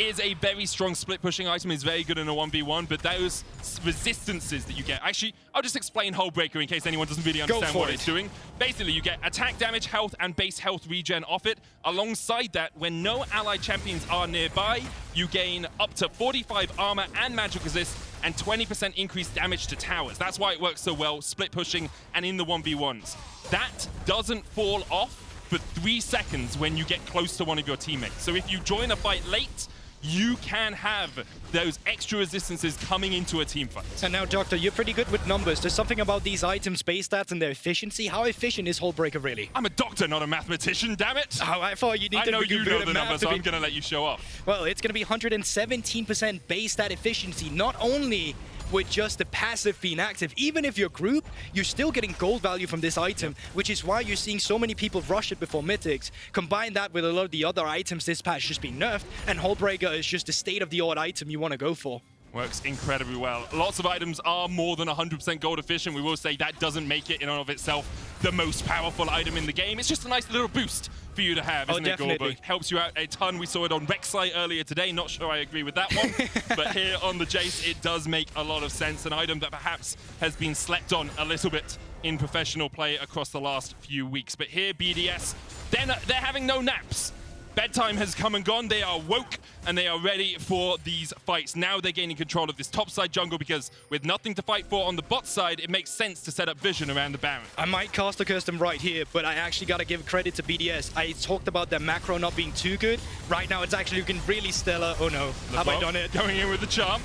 is a very strong split pushing item, is very good in a 1v1, but those resistances that you get... Actually, I'll just explain Hullbreaker in case anyone doesn't really understand what it's doing. Basically, you get attack damage, health, and base health regen off it. Alongside that, when no allied champions are nearby, you gain up to 45 armor and magic resist, and 20% increased damage to towers. That's why it works so well, split pushing and in the 1v1s. That doesn't fall off for 3 seconds when you get close to one of your teammates. So if you join a fight late, you can have those extra resistances coming into a team fight. And now, Doctor, you're pretty good with numbers. There's something about these items' base stats and their efficiency. How efficient is Hullbreaker really? I'm a doctor, not a mathematician, damn it! Oh, I thought you needed I know to be you good know at the math number, so I'm going to let you show off. Well, it's going to be 117% base stat efficiency, not only with just the passive being active. Even if you're group, you're still getting gold value from this item, which is why you're seeing so many people rush it before Mythics. Combine that with a lot of the other items this patch just being nerfed, and Hullbreaker is just a state-of-the-art item you want to go for. Works incredibly well. Lots of items are more than 100% gold efficient. We will say that doesn't make it in and of itself the most powerful item in the game. It's just a nice little boost for you to have, isn't it, definitely. Goldberg? Helps you out a ton. We saw it on Rek'Sai earlier today. Not sure I agree with that one. But here on the Jayce, it does make a lot of sense. An item that perhaps has been slept on a little bit in professional play across the last few weeks. But here, BDS, they're having no naps. Bedtime has come and gone. They are woke and they are ready for these fights. Now they're gaining control of this topside jungle because with nothing to fight for on the bot side, it makes sense to set up vision around the Baron. I might cast a custom right here, but I actually got to give credit to BDS. I talked about their macro not being too good. Right now it's actually looking really stellar. Oh no, have I done it? Going in with the charm.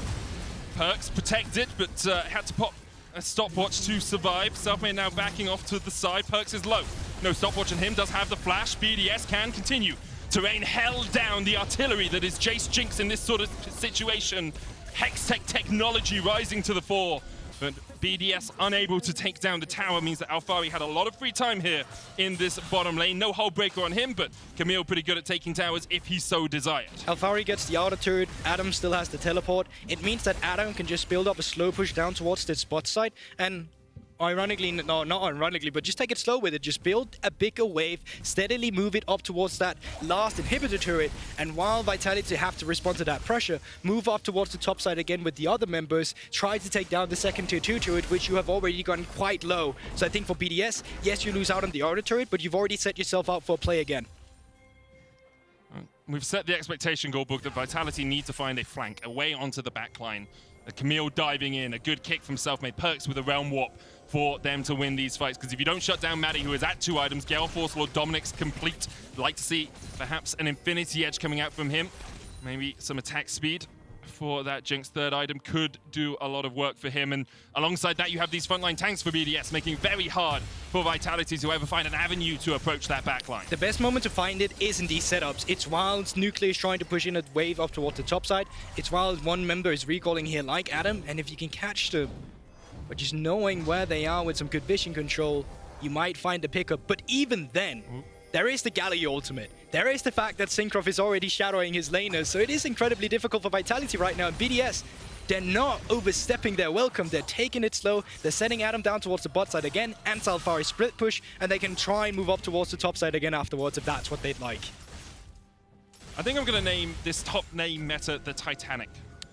Perkz protected, but had to pop a stopwatch to survive. Selfmade now backing off to the side. Perkz is low. No stopwatch on him, does have the flash. BDS can continue to rain hell down the artillery that is Jayce Jinx in this sort of situation. Hextech technology rising to the fore. But BDS unable to take down the tower means that Alphari had a lot of free time here in this bottom lane. No Hullbreaker on him, but Camille pretty good at taking towers if he so desired. Alphari gets the outer turret, Adam still has the teleport. It means that Adam can just build up a slow push down towards the spot side, and ironically, no, not ironically, but just take it slow with it. Just build a bigger wave, steadily move it up towards that last inhibitor turret, and while Vitality have to respond to that pressure, move up towards the top side again with the other members, try to take down the second tier 2 turret, which you have already gotten quite low. So I think for BDS, yes, you lose out on the outer turret, but you've already set yourself up for a play again. We've set the expectation, Goldbook, that Vitality need to find a flank, a way onto the backline. Camille diving in, a good kick from Selfmade. Perkz with a Realm Warp for them to win these fights. Because if you don't shut down Maddie, who is at 2 items, Gale Force Lord Dominic's complete. Like to see perhaps an Infinity Edge coming out from him. Maybe some attack speed for that Jinx third item could do a lot of work for him. And alongside that, you have these frontline tanks for BDS, making it very hard for Vitality to ever find an avenue to approach that backline. The best moment to find it is in these setups. It's while Nuclear is trying to push in a wave up towards the top side. It's while one member is recalling here like Adam, and if you can catch them, but just knowing where they are with some good vision control, you might find a pickup. But even then, there is the Galio ultimate. There is the fact that Cinkrof is already shadowing his laners, so it is incredibly difficult for Vitality right now. And BDS, they're not overstepping their welcome. They're taking it slow. They're sending Adam down towards the bot side again, and Alphari split push, and they can try and move up towards the top side again afterwards if that's what they'd like. I think I'm going to name this top name meta the Titanic.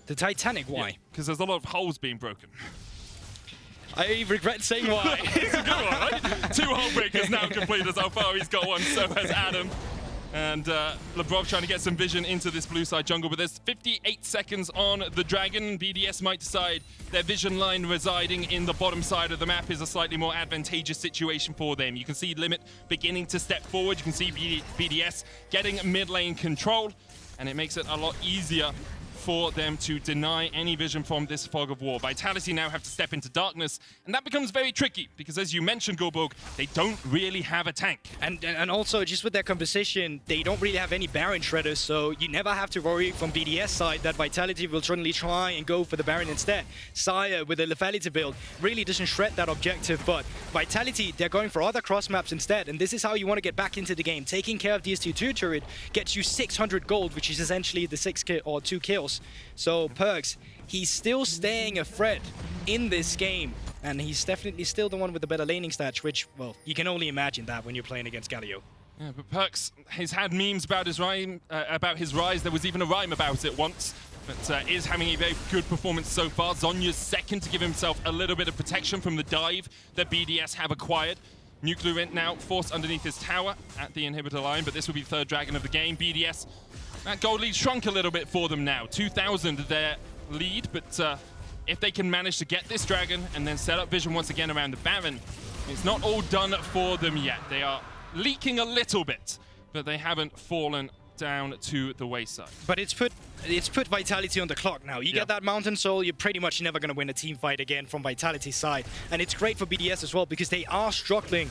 The Titanic, why? Because there's a lot of holes being broken. I regret saying why. It's a good one, right? 2 hole breakers now complete as Alphari's got one, so has Adam. And Labrov trying to get some vision into this blue side jungle, but there's 58 seconds on the Dragon. BDS might decide their vision line residing in the bottom side of the map is a slightly more advantageous situation for them. You can see Limit beginning to step forward. You can see BDS getting mid lane control, and it makes it a lot easier for them to deny any vision from this fog of war. Vitality now have to step into darkness, and that becomes very tricky because, as you mentioned, Goldberg, they don't really have a tank. And also, just with their composition, they don't really have any Baron shredders, so you never have to worry from BDS side that Vitality will suddenly try and go for the Baron instead. Xayah with the lethality build really doesn't shred that objective, but Vitality, they're going for other cross maps instead, and this is how you want to get back into the game. Taking care of DS2 turret gets you 600 gold, which is essentially the 2 kills. So Perkz, he's still staying a threat in this game, and he's definitely still the one with the better laning stats, which, well, you can only imagine that when you're playing against Galio. Yeah, but Perkz has had memes about his Ryze. There was even a rhyme about it once, but is having a very good performance so far. Zhonya's second to give himself a little bit of protection from the dive that BDS have acquired. NUCLEARINT now forced underneath his tower at the inhibitor line, but this will be the third dragon of the game. BDS, that gold lead shrunk a little bit for them now. 2,000 their lead, but if they can manage to get this dragon and then set up vision once again around the Baron, it's not all done for them yet. They are leaking a little bit, but they haven't fallen down to the wayside. But it's put Vitality on the clock now. You get that Mountain Soul, you're pretty much never going to win a team fight again from Vitality's side. And it's great for BDS as well because they are struggling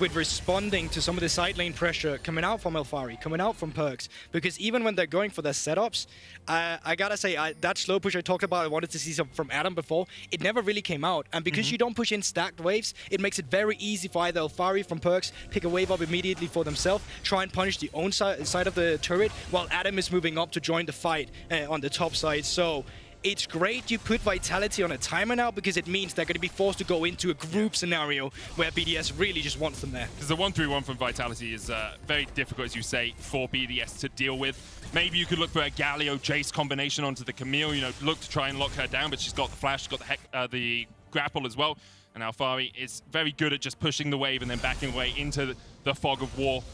with responding to some of the side lane pressure coming out from Alphari, coming out from Perkz. Because even when they're going for their setups, I gotta say, that slow push I talked about, I wanted to see some from Adam before, it never really came out. And because you don't push in stacked waves, it makes it very easy for either Alphari from Perkz, pick a wave up immediately for themselves, try and punish the own side of the turret, while Adam is moving up to join the fight on the top side. So it's great you put Vitality on a timer now because it means they're going to be forced to go into a group scenario where BDS really just wants them there. Because the 1-3-1 from Vitality is very difficult, as you say, for BDS to deal with. Maybe you could look for a Galio Jayce combination onto the Camille, look to try and lock her down, but she's got the flash, she's got the grapple as well. And Alphari is very good at just pushing the wave and then backing away into the fog of war.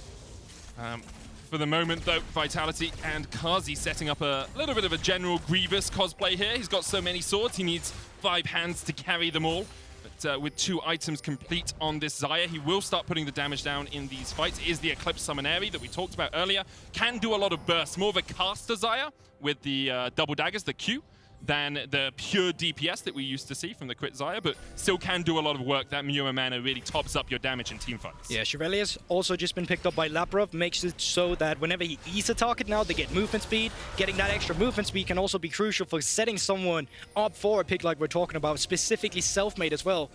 For the moment, though, Vitality and Carzzy setting up a little bit of a General Grievous cosplay here. He's got so many swords, he needs 5 hands to carry them all. But with 2 items complete on this Xayah, he will start putting the damage down in these fights. It is the Eclipse Summonary that we talked about earlier. Can do a lot of bursts, more of a caster Xayah with the double daggers, the Q, than the pure DPS that we used to see from the crit Xayah, but still can do a lot of work. That Mura mana really tops up your damage in team fights. Yeah, Chevalier's also just been picked up by Labrov, makes it so that whenever he eats a target now, they get movement speed. Getting that extra movement speed can also be crucial for setting someone up for a pick like we're talking about, specifically Selfmade as well.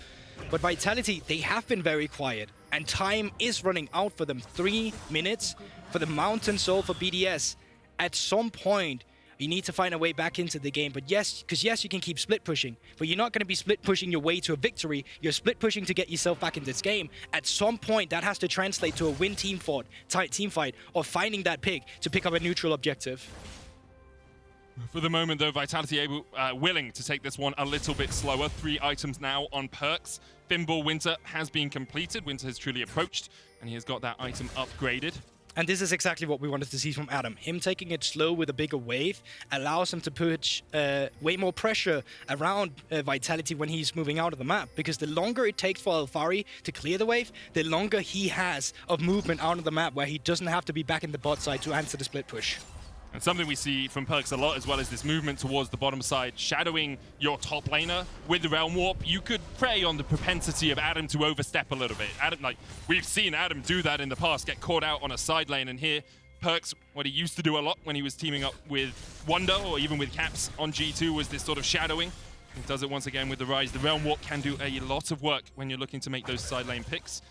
But Vitality, they have been very quiet, and time is running out for them. 3 minutes for the Mountain Soul for BDS. At some point, you need to find a way back into the game. But yes, you can keep split pushing, but you're not going to be split pushing your way to a victory. You're split pushing to get yourself back in this game. At some point, that has to translate to a win team fight, or finding that pick to pick up a neutral objective. For the moment, though, Vitality willing to take this one a little bit slower. 3 items now on Perkz. Thimble Winter has been completed. Winter has truly approached, and he has got that item upgraded. And this is exactly what we wanted to see from Adam. Him taking it slow with a bigger wave allows him to put way more pressure around Vitality when he's moving out of the map. Because the longer it takes for Alphari to clear the wave, the longer he has of movement out of the map where he doesn't have to be back in the bot side to answer the split push. And something we see from Perkz a lot, as well as this movement towards the bottom side, shadowing your top laner with the Realm Warp. You could prey on the propensity of Adam to overstep a little bit. Adam, we've seen Adam do that in the past, get caught out on a side lane, and here, Perkz, what he used to do a lot when he was teaming up with Wonder, or even with Caps on G2, was this sort of shadowing. He does it once again with the Ryze. The Realm Warp can do a lot of work when you're looking to make those side lane picks.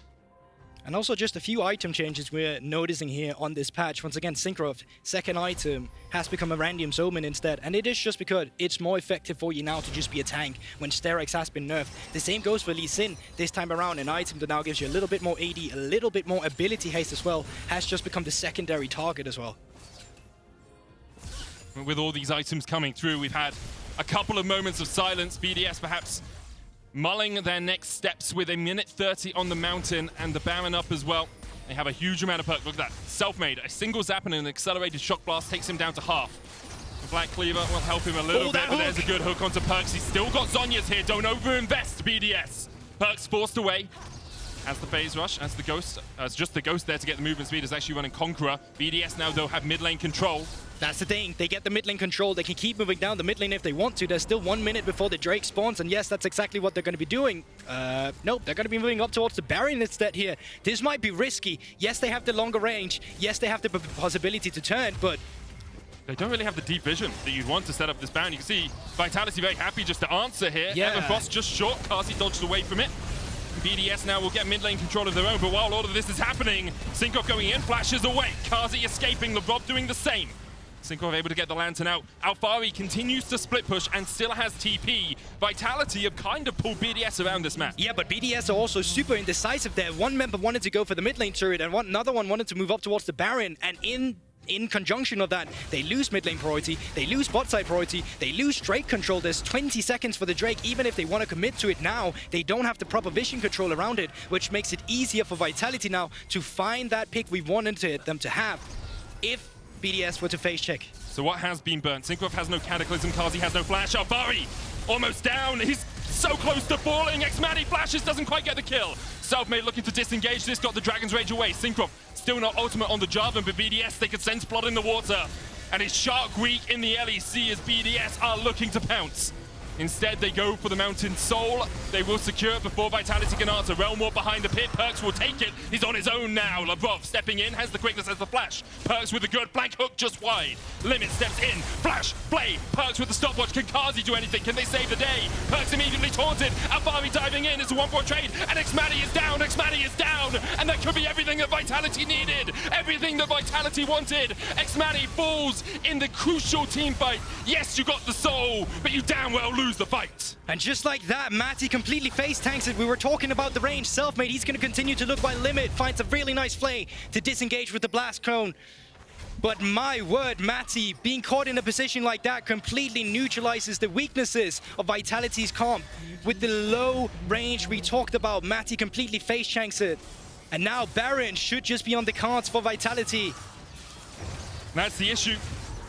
And also just a few item changes we're noticing here on this patch. Once again, Cinkrof, second item, has become a random Omen instead. And it is just because it's more effective for you now to just be a tank when Sterak's has been nerfed. The same goes for Lee Sin this time around. An item that now gives you a little bit more AD, a little bit more ability haste as well, has just become the secondary target as well. With all these items coming through, we've had a couple of moments of silence. BDS perhaps mulling their next steps with a minute 30 on the mountain and the Baron up as well. They have a huge amount of perk. Look at that. Selfmade, a single zap and an accelerated shock blast takes him down to half. The Black Cleaver will help him a little bit, but there's a good hook onto Perkz. He's still got Zhonya's here. Don't overinvest, BDS. Perkz forced away. As the phase rush, as the Ghost, as just the Ghost there to get the movement speed is actually running Conqueror. BDS now, though, have mid lane control. That's the thing. They get the mid lane control. They can keep moving down the mid lane if they want to. There's still 1 minute before the Drake spawns, and yes, that's exactly what they're going to be doing. Nope, they're going to be moving up towards the Baron instead here. This might be risky. Yes, they have the longer range. Yes, they have the possibility to turn, but they don't really have the deep vision that you'd want to set up this Baron. You can see Vitality very happy just to answer here. Yeah. Everfrost just short. Carzzy dodged away from it. BDS now will get mid lane control of their own, but while all of this is happening, Cinkrof going in, flashes away. Carzzy escaping, Labrov doing the same. Cinkrof able to get the lantern out. Alphari continues to split push and still has TP. Vitality have kind of pulled BDS around this map. yeah, but BDS are also super indecisive there. One member wanted to go for the mid lane turret, and another one wanted to move up towards the Baron, and in conjunction of that, they lose mid lane priority, they lose bot side priority, they lose Drake control. There's 20 seconds for the Drake. Even if they want to commit to it now, they don't have the proper vision control around it, which makes it easier for Vitality now to find that pick we wanted them to have if BDS were to face check. So what has been burnt? Cinkrof has no Cataclysm, Carzzy has no flash. Alphari almost down. He's so close to falling. xMatty flashes, doesn't quite get the kill. Selfmade looking to disengage this, got the Dragon's Rage away. Cinkrof still not ultimate on the Jarvan, but BDS, they could sense blood in the water. And it's Shark Week in the LEC as BDS are looking to pounce. Instead, they go for the Mountain Soul. They will secure it before Vitality can answer. Realm Warp behind the pit. Perkz will take it. He's on his own now. Labrov stepping in, has the quickness, has the flash. Perkz with the good blank hook just wide. Limit steps in. Flash, play. Perkz with the stopwatch. Can Carzzy do anything? Can they save the day? Perkz immediately taunted. Alphari diving in. It's a 1-4 trade. And xMatty is down. xMatty is down. And that could be everything that Vitality needed. Everything that Vitality wanted. xMatty falls in the crucial team fight. Yes, you got the soul, but you damn well lose the fight. And just like that, Matty completely face tanks it. We were talking about the range. Selfmade, he's going to continue to look by limit. Finds a really nice play to disengage with the blast cone. But my word, Matty, being caught in a position like that completely neutralizes the weaknesses of Vitality's comp. With the low range we talked about, Matty completely face tanks it. And now Baron should just be on the cards for Vitality. That's the issue.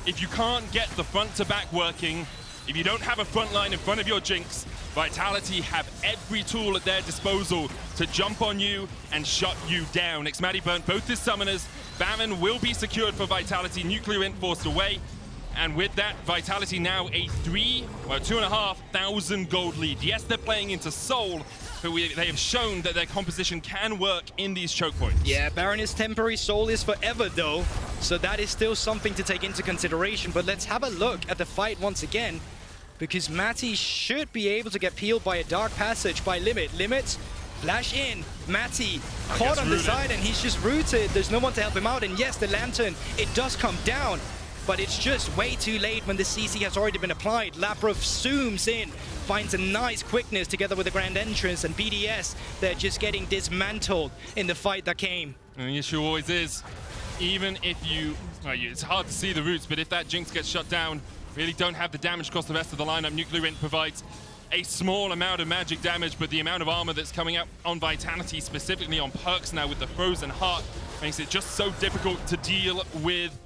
If you can't get the front to back working, if you don't have a front line in front of your Jinx, Vitality have every tool at their disposal to jump on you and shut you down. xMatty burnt both his summoners. Baron will be secured for Vitality. NUCLEARINT forced away. And with that, Vitality now a 2,500 gold lead. Yes, they're playing into Soul, but they have shown that their composition can work in these choke points. Yeah, Baron is temporary, Soul is forever though. So that is still something to take into consideration. But let's have a look at the fight once again, because Matty should be able to get peeled by a Dark Passage by Limit. Limit, flash in. Matty caught on the side and he's just rooted. There's no one to help him out. And yes, the Lantern, it does come down, but it's just way too late when the CC has already been applied. Labrov zooms in, finds a nice quickness together with the Grand Entrance, and BDS, they're just getting dismantled in the fight that came. And the issue always is, even if it's hard to see the roots, but if that Jinx gets shut down, really don't have the damage across the rest of the lineup. NUCLEARINT provides a small amount of magic damage, but the amount of armor that's coming out on Vitality, specifically on Perkz now with the Frozen Heart, makes it just so difficult to deal with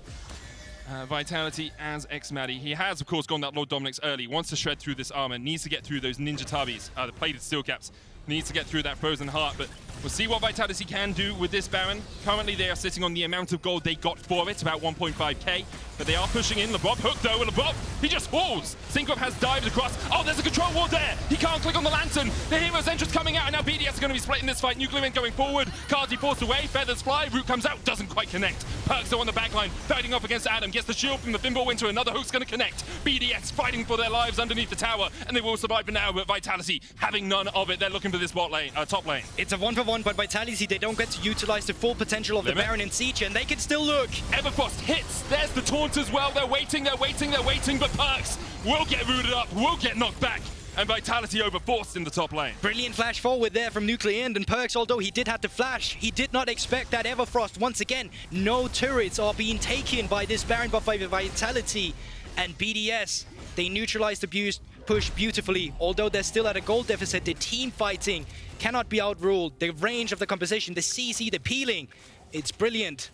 Vitality as xMatty. He has, of course, gone that Lord Dominic's early, wants to shred through this armor, needs to get through those Ninja Tabis, the plated steel caps, needs to get through that Frozen Heart, but we'll see what Vitality can do with this Baron. Currently, they are sitting on the amount of gold they got for it, about 1.5k, but they are pushing in. Labrov hooked though, and Labrov, he just falls. Cinkrof has dived across. Oh, there's a control ward there. He can't click on the Lantern. The Hero's Entrance coming out, and now BDS are going to be splitting this fight. NUCLEARINT going forward. Carzzy forced away. Feathers fly. Root comes out, doesn't quite connect. Perkz are on the backline, fighting off against Adam. Gets the shield from the Thimblewinter. Another hook's going to connect. BDS fighting for their lives underneath the tower, and they will survive for now, but Vitality having none of it. They're looking for this bot lane, top lane. It's a 1v1 one, but Vitality, they don't get to utilize the full potential of the Baron and Siege, and they can still look. Everfrost hits. There's the taunt as well. They're waiting, but Perkz will get rooted up, will get knocked back. And Vitality overforced in the top lane. Brilliant flash forward there from NUCLEARINT, and Perkz, although he did have to flash, he did not expect that Everfrost. Once again, no turrets are being taken by this Baron buff by Vitality. And BDS, they neutralized the push beautifully. Although they're still at a gold deficit, the team fighting cannot be outruled. The range of the composition, the CC, the peeling, it's brilliant.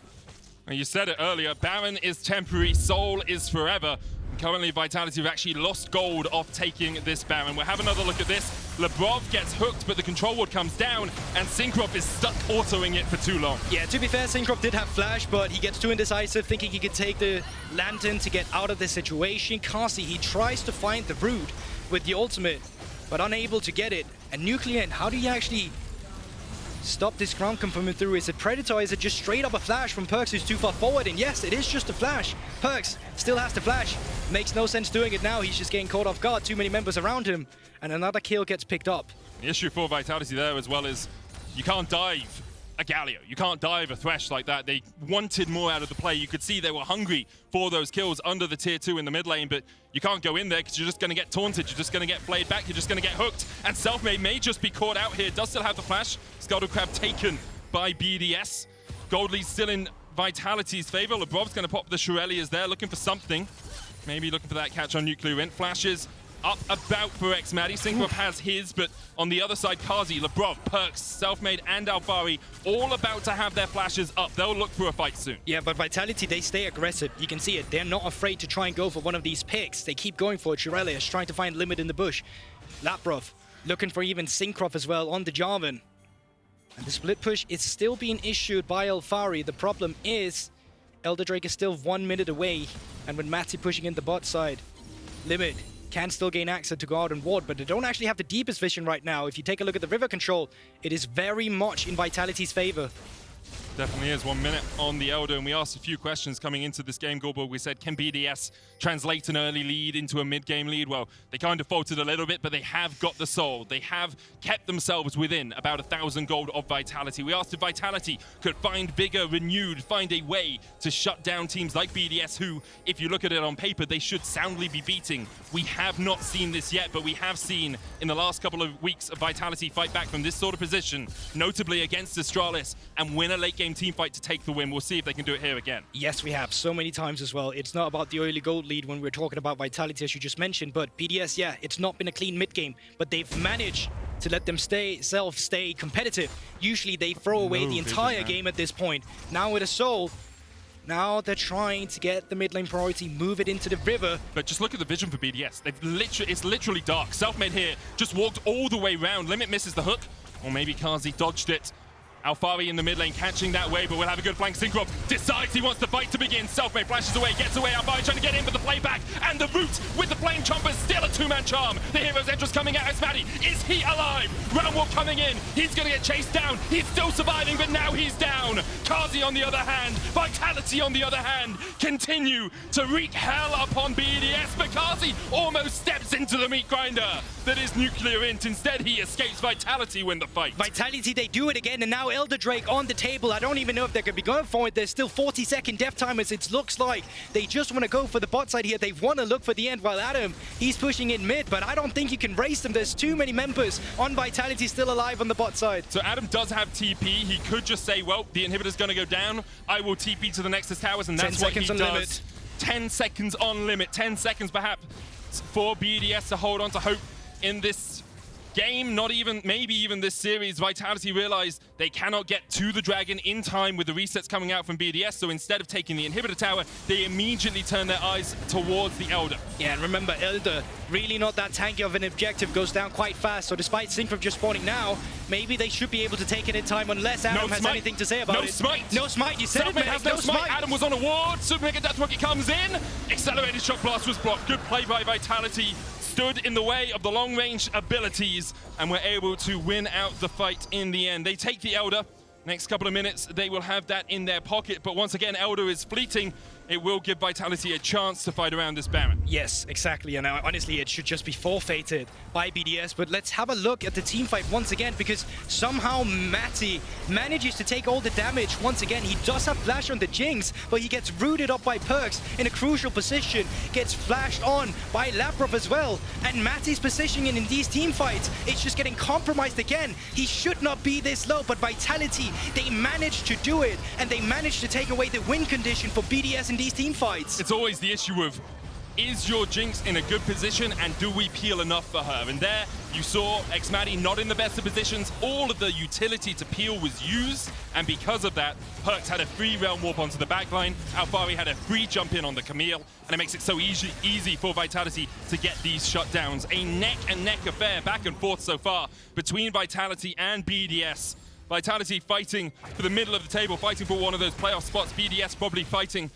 And you said it earlier, Baron is temporary, Soul is forever. Currently, Vitality have actually lost gold off taking this Baron. We'll have another look at this. Labrov gets hooked, but the control ward comes down, and Cinkrof is stuck autoing it for too long. Yeah, to be fair, Cinkrof did have flash, but he gets too indecisive, thinking he could take the Lantern to get out of this situation. Carzzy, he tries to find the root with the ultimate, but unable to get it. And NUCLEARINT, how do you actually stop this ground coming through? Is it Predator? Is it just straight up a flash from Perkz who's too far forward? And yes, it is just a flash. Perkz still has to flash. Makes no sense doing it now. He's just getting caught off guard. Too many members around him. And another kill gets picked up. The issue for Vitality there as well is you can't dive a Galio. You can't dive a Thresh like that. They wanted more out of the play. You could see they were hungry for those kills under the tier 2 in the mid lane, but you can't go in there because you're just going to get taunted. You're just going to get flayed back. You're just going to get hooked. And Selfmade may just be caught out here. Does still have the flash. Scuttle Crab taken by BDS. Gold lead still in Vitality's favor. Labrov's going to pop the Shurelli there, looking for something. Maybe looking for that catch on NUCLEARINT. Flashes up about for xMatty. Cinkrof has his, but on the other side, Carzzy, Labrov, Perkz, Selfmade, and Alphari all about to have their flashes up. They'll look for a fight soon. Yeah, but Vitality, they stay aggressive. You can see it. They're not afraid to try and go for one of these picks. They keep going for it. Shurelli is trying to find limit in the bush. Labrov looking for even Cinkrof as well on the Jarvan. And the split push is still being issued by Alphari. The problem is Elder Drake is still 1 minute away, and with Matty pushing in the bot side, Limit can still gain access to go out and ward, but they don't actually have the deepest vision right now. If you take a look at the river control, it is very much in Vitality's favor. Definitely is. 1 minute on the Elder, and we asked a few questions coming into this game, Goldberg. We said, can BDS translate an early lead into a mid-game lead? Well, they kind of faltered a little bit, but they have got the soul. They have kept themselves within about 1,000 gold of Vitality. We asked if Vitality could find bigger, renewed, find a way to shut down teams like BDS, who, if you look at it on paper, they should soundly be beating. We have not seen this yet, but we have seen in the last couple of weeks of Vitality fight back from this sort of position, notably against Astralis, and win a late-game team fight to take the win. We'll see if they can do it here again. Yes, we have so many times as well. It's not about the early gold lead when we're talking about Vitality, as you just mentioned, but BDS, yeah, it's not been a clean mid-game, but they've managed to let them stay competitive. Usually they throw away the entire game at this point. Now with a soul, now they're trying to get the mid lane priority, move it into the river. But just look at the vision for BDS. It's literally dark. Selfmade here just walked all the way round. Limit misses the hook, or maybe Carzzy dodged it. Alphari in the mid lane catching that way, but we'll have a good flank. Cinkrof decides he wants the fight to begin. Selfmade flashes away, gets away. Alphari trying to get in, but the playback and the root with the flame chomper, still a two-man charm. The hero's entrance coming out. xMatty, is he alive? Round walk coming in. He's going to get chased down. He's still surviving, but now he's down. Carzzy on the other hand, Vitality on the other hand, continue to wreak hell upon BDS, but Carzzy almost steps into the meat grinder that is NUCLEARINT. Instead, he escapes. Vitality win the fight. Vitality, they do it again, and now Elder Drake on the table. I don't even know if they could be going for it. There's still 40-second death timers. It looks like they just want to go for the bot side here. They want to look for the end, while Adam, he's pushing in mid, but I don't think you can race them. There's too many members on Vitality still alive on the bot side. So Adam does have TP. He could just say, well, the inhibitor's going to go down. I will TP to the Nexus towers, and that's what he does. Limit. 10 seconds on limit. 10 seconds perhaps for BDS to hold on to hope in this game, not even, maybe even this series. Vitality realized they cannot get to the Dragon in time with the resets coming out from BDS, so instead of taking the inhibitor tower, they immediately turn their eyes towards the Elder. Yeah, and remember, Elder, really not that tanky of an objective, goes down quite fast, so despite Cinkrof just spawning now, maybe they should be able to take it in time unless Adam has anything to say about it. No smite! No smite, you said it, Selfmade has no smite! Adam was on a ward, Super Mega Death Rocket comes in, accelerated shock blast was blocked, good play by Vitality. Stood in the way of the long-range abilities and were able to win out the fight in the end. They take the Elder. Next couple of minutes, they will have that in their pocket. But once again, Elder is fleeting. it will give Vitality a chance to fight around this Baron. Yes, exactly. And honestly, it should just be forfeited by BDS. But let's have a look at the team fight once again, because somehow xMatty manages to take all the damage once again. He does have flash on the Jinx, but he gets rooted up by Perkz in a crucial position, gets flashed on by Labrov as well. And xMatty's positioning in these team fights, it's just getting compromised again. He should not be this low, but Vitality, they managed to do it, and they managed to take away the win condition for BDS in these team fights. It's always the issue of, is your Jinx in a good position and do we peel enough for her? And there you saw xMatty not in the best of positions. All of the utility to peel was used, and because of that, Perkz had a free realm warp onto the backline. Alphari had a free jump in on the Camille, and it makes it so easy for Vitality to get these shutdowns. A neck-and-neck affair back and forth so far between Vitality and BDS. Vitality fighting for the middle of the table, fighting for one of those playoff spots. BDS probably fighting,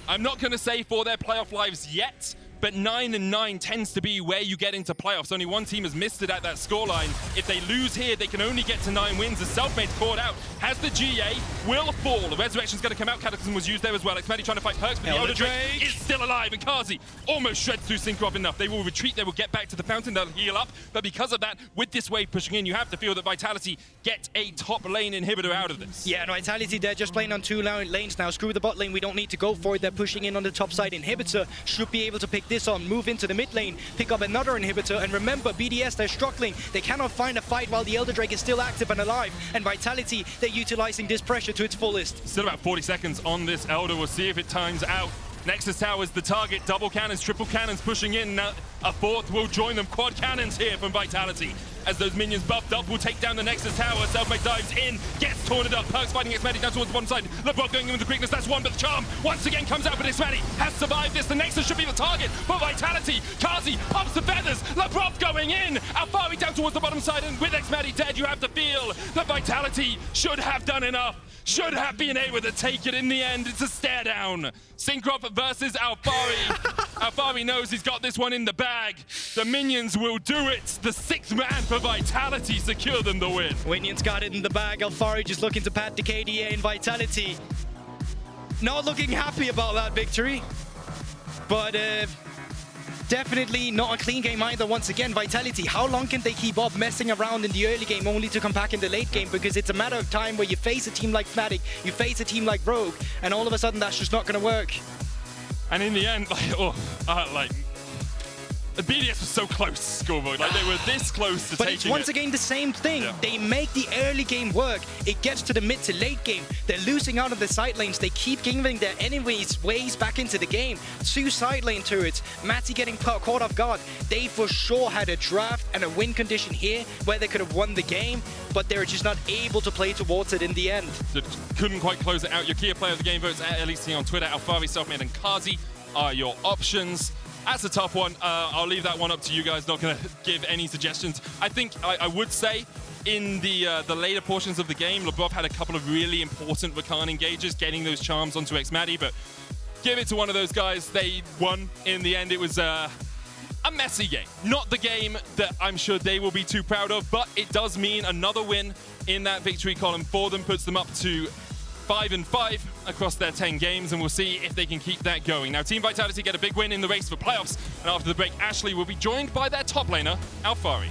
I'm not going to say for their playoff lives yet, but 9-9 tends to be where you get into playoffs. Only one team has missed it at that scoreline. If they lose here, they can only get to 9 wins. The Selfmade's caught out. Has the GA, will fall. The Resurrection's going to come out. Cataclysm was used there as well. xMatty trying to fight Perkz, but the Elder Drake is still alive. And Carzzy almost shreds through Cinkrof enough. They will retreat. They will get back to the fountain. They'll heal up. But because of that, with this wave pushing in, you have to feel that Vitality get a top lane inhibitor out of this. Yeah, and Vitality, they're just playing on 2 lanes now. Screw the bot lane. We don't need to go for it. They're pushing in on the top side. Inhibitor should be able to pick this on, move into the mid lane, pick up another inhibitor. And remember, BDS, they're struggling. They cannot find a fight while the Elder Drake is still active and alive. And Vitality, they're utilizing this pressure to its fullest. Still about 40 seconds on this Elder. We'll see if it times out. Nexus Tower is the target. Double cannons, triple cannons pushing in. Now a fourth will join them. Quad cannons here from Vitality. As those minions buffed up, will take down the Nexus Tower. Selfmade dives in, gets torn up. Perkz fighting xMatty down towards the bottom side. Labrov going in with the quickness, that's one, but the charm once again comes out, but xMatty has survived this. The Nexus should be the target for Vitality. Carzzy pops the feathers. Labrov going in. Alphari down towards the bottom side, and with xMatty dead, you have to feel that Vitality should have done enough. Should have been able to take it in the end. It's a stare down. Cinkrof versus Alphari. Alphari knows he's got this one in the bag. The minions will do it. The 6th man for Vitality secure them the win. Minions got it in the bag. Alphari just looking to pat the KDA in Vitality. Not looking happy about that victory. But definitely not a clean game either. Once again, Vitality, how long can they keep up messing around in the early game only to come back in the late game? Because it's a matter of time where you face a team like Fnatic, you face a team like Rogue, and all of a sudden that's just not going to work. And in the end, the BDS was so close, scoreboard. Like, they were this close to but taking it's once again the same thing. Yeah. They make the early game work. It gets to the mid to late game. They're losing out on the side lanes. They keep giving their enemies ways back into the game. 2 side lane turrets. Matty getting caught off guard. They for sure had a draft and a win condition here where they could have won the game, but they were just not able to play towards it in the end. So couldn't quite close it out. Your key player of the game votes at LEC on Twitter. Alphari, Selfmade, and Carzzy are your options. That's a tough one. I'll leave that one up to you guys. Not going to give any suggestions. I think I would say in the later portions of the game, Labrov had a couple of really important Rakan engages, getting those charms onto xMatty, but give it to one of those guys. They won in the end. It was a messy game. Not the game that I'm sure they will be too proud of, but it does mean another win in that victory column for them, puts them up to 5-5 across their 10 games, and we'll see if they can keep that going. Now, Team Vitality get a big win in the race for playoffs, and after the break, Ashley will be joined by their top laner, Alphari.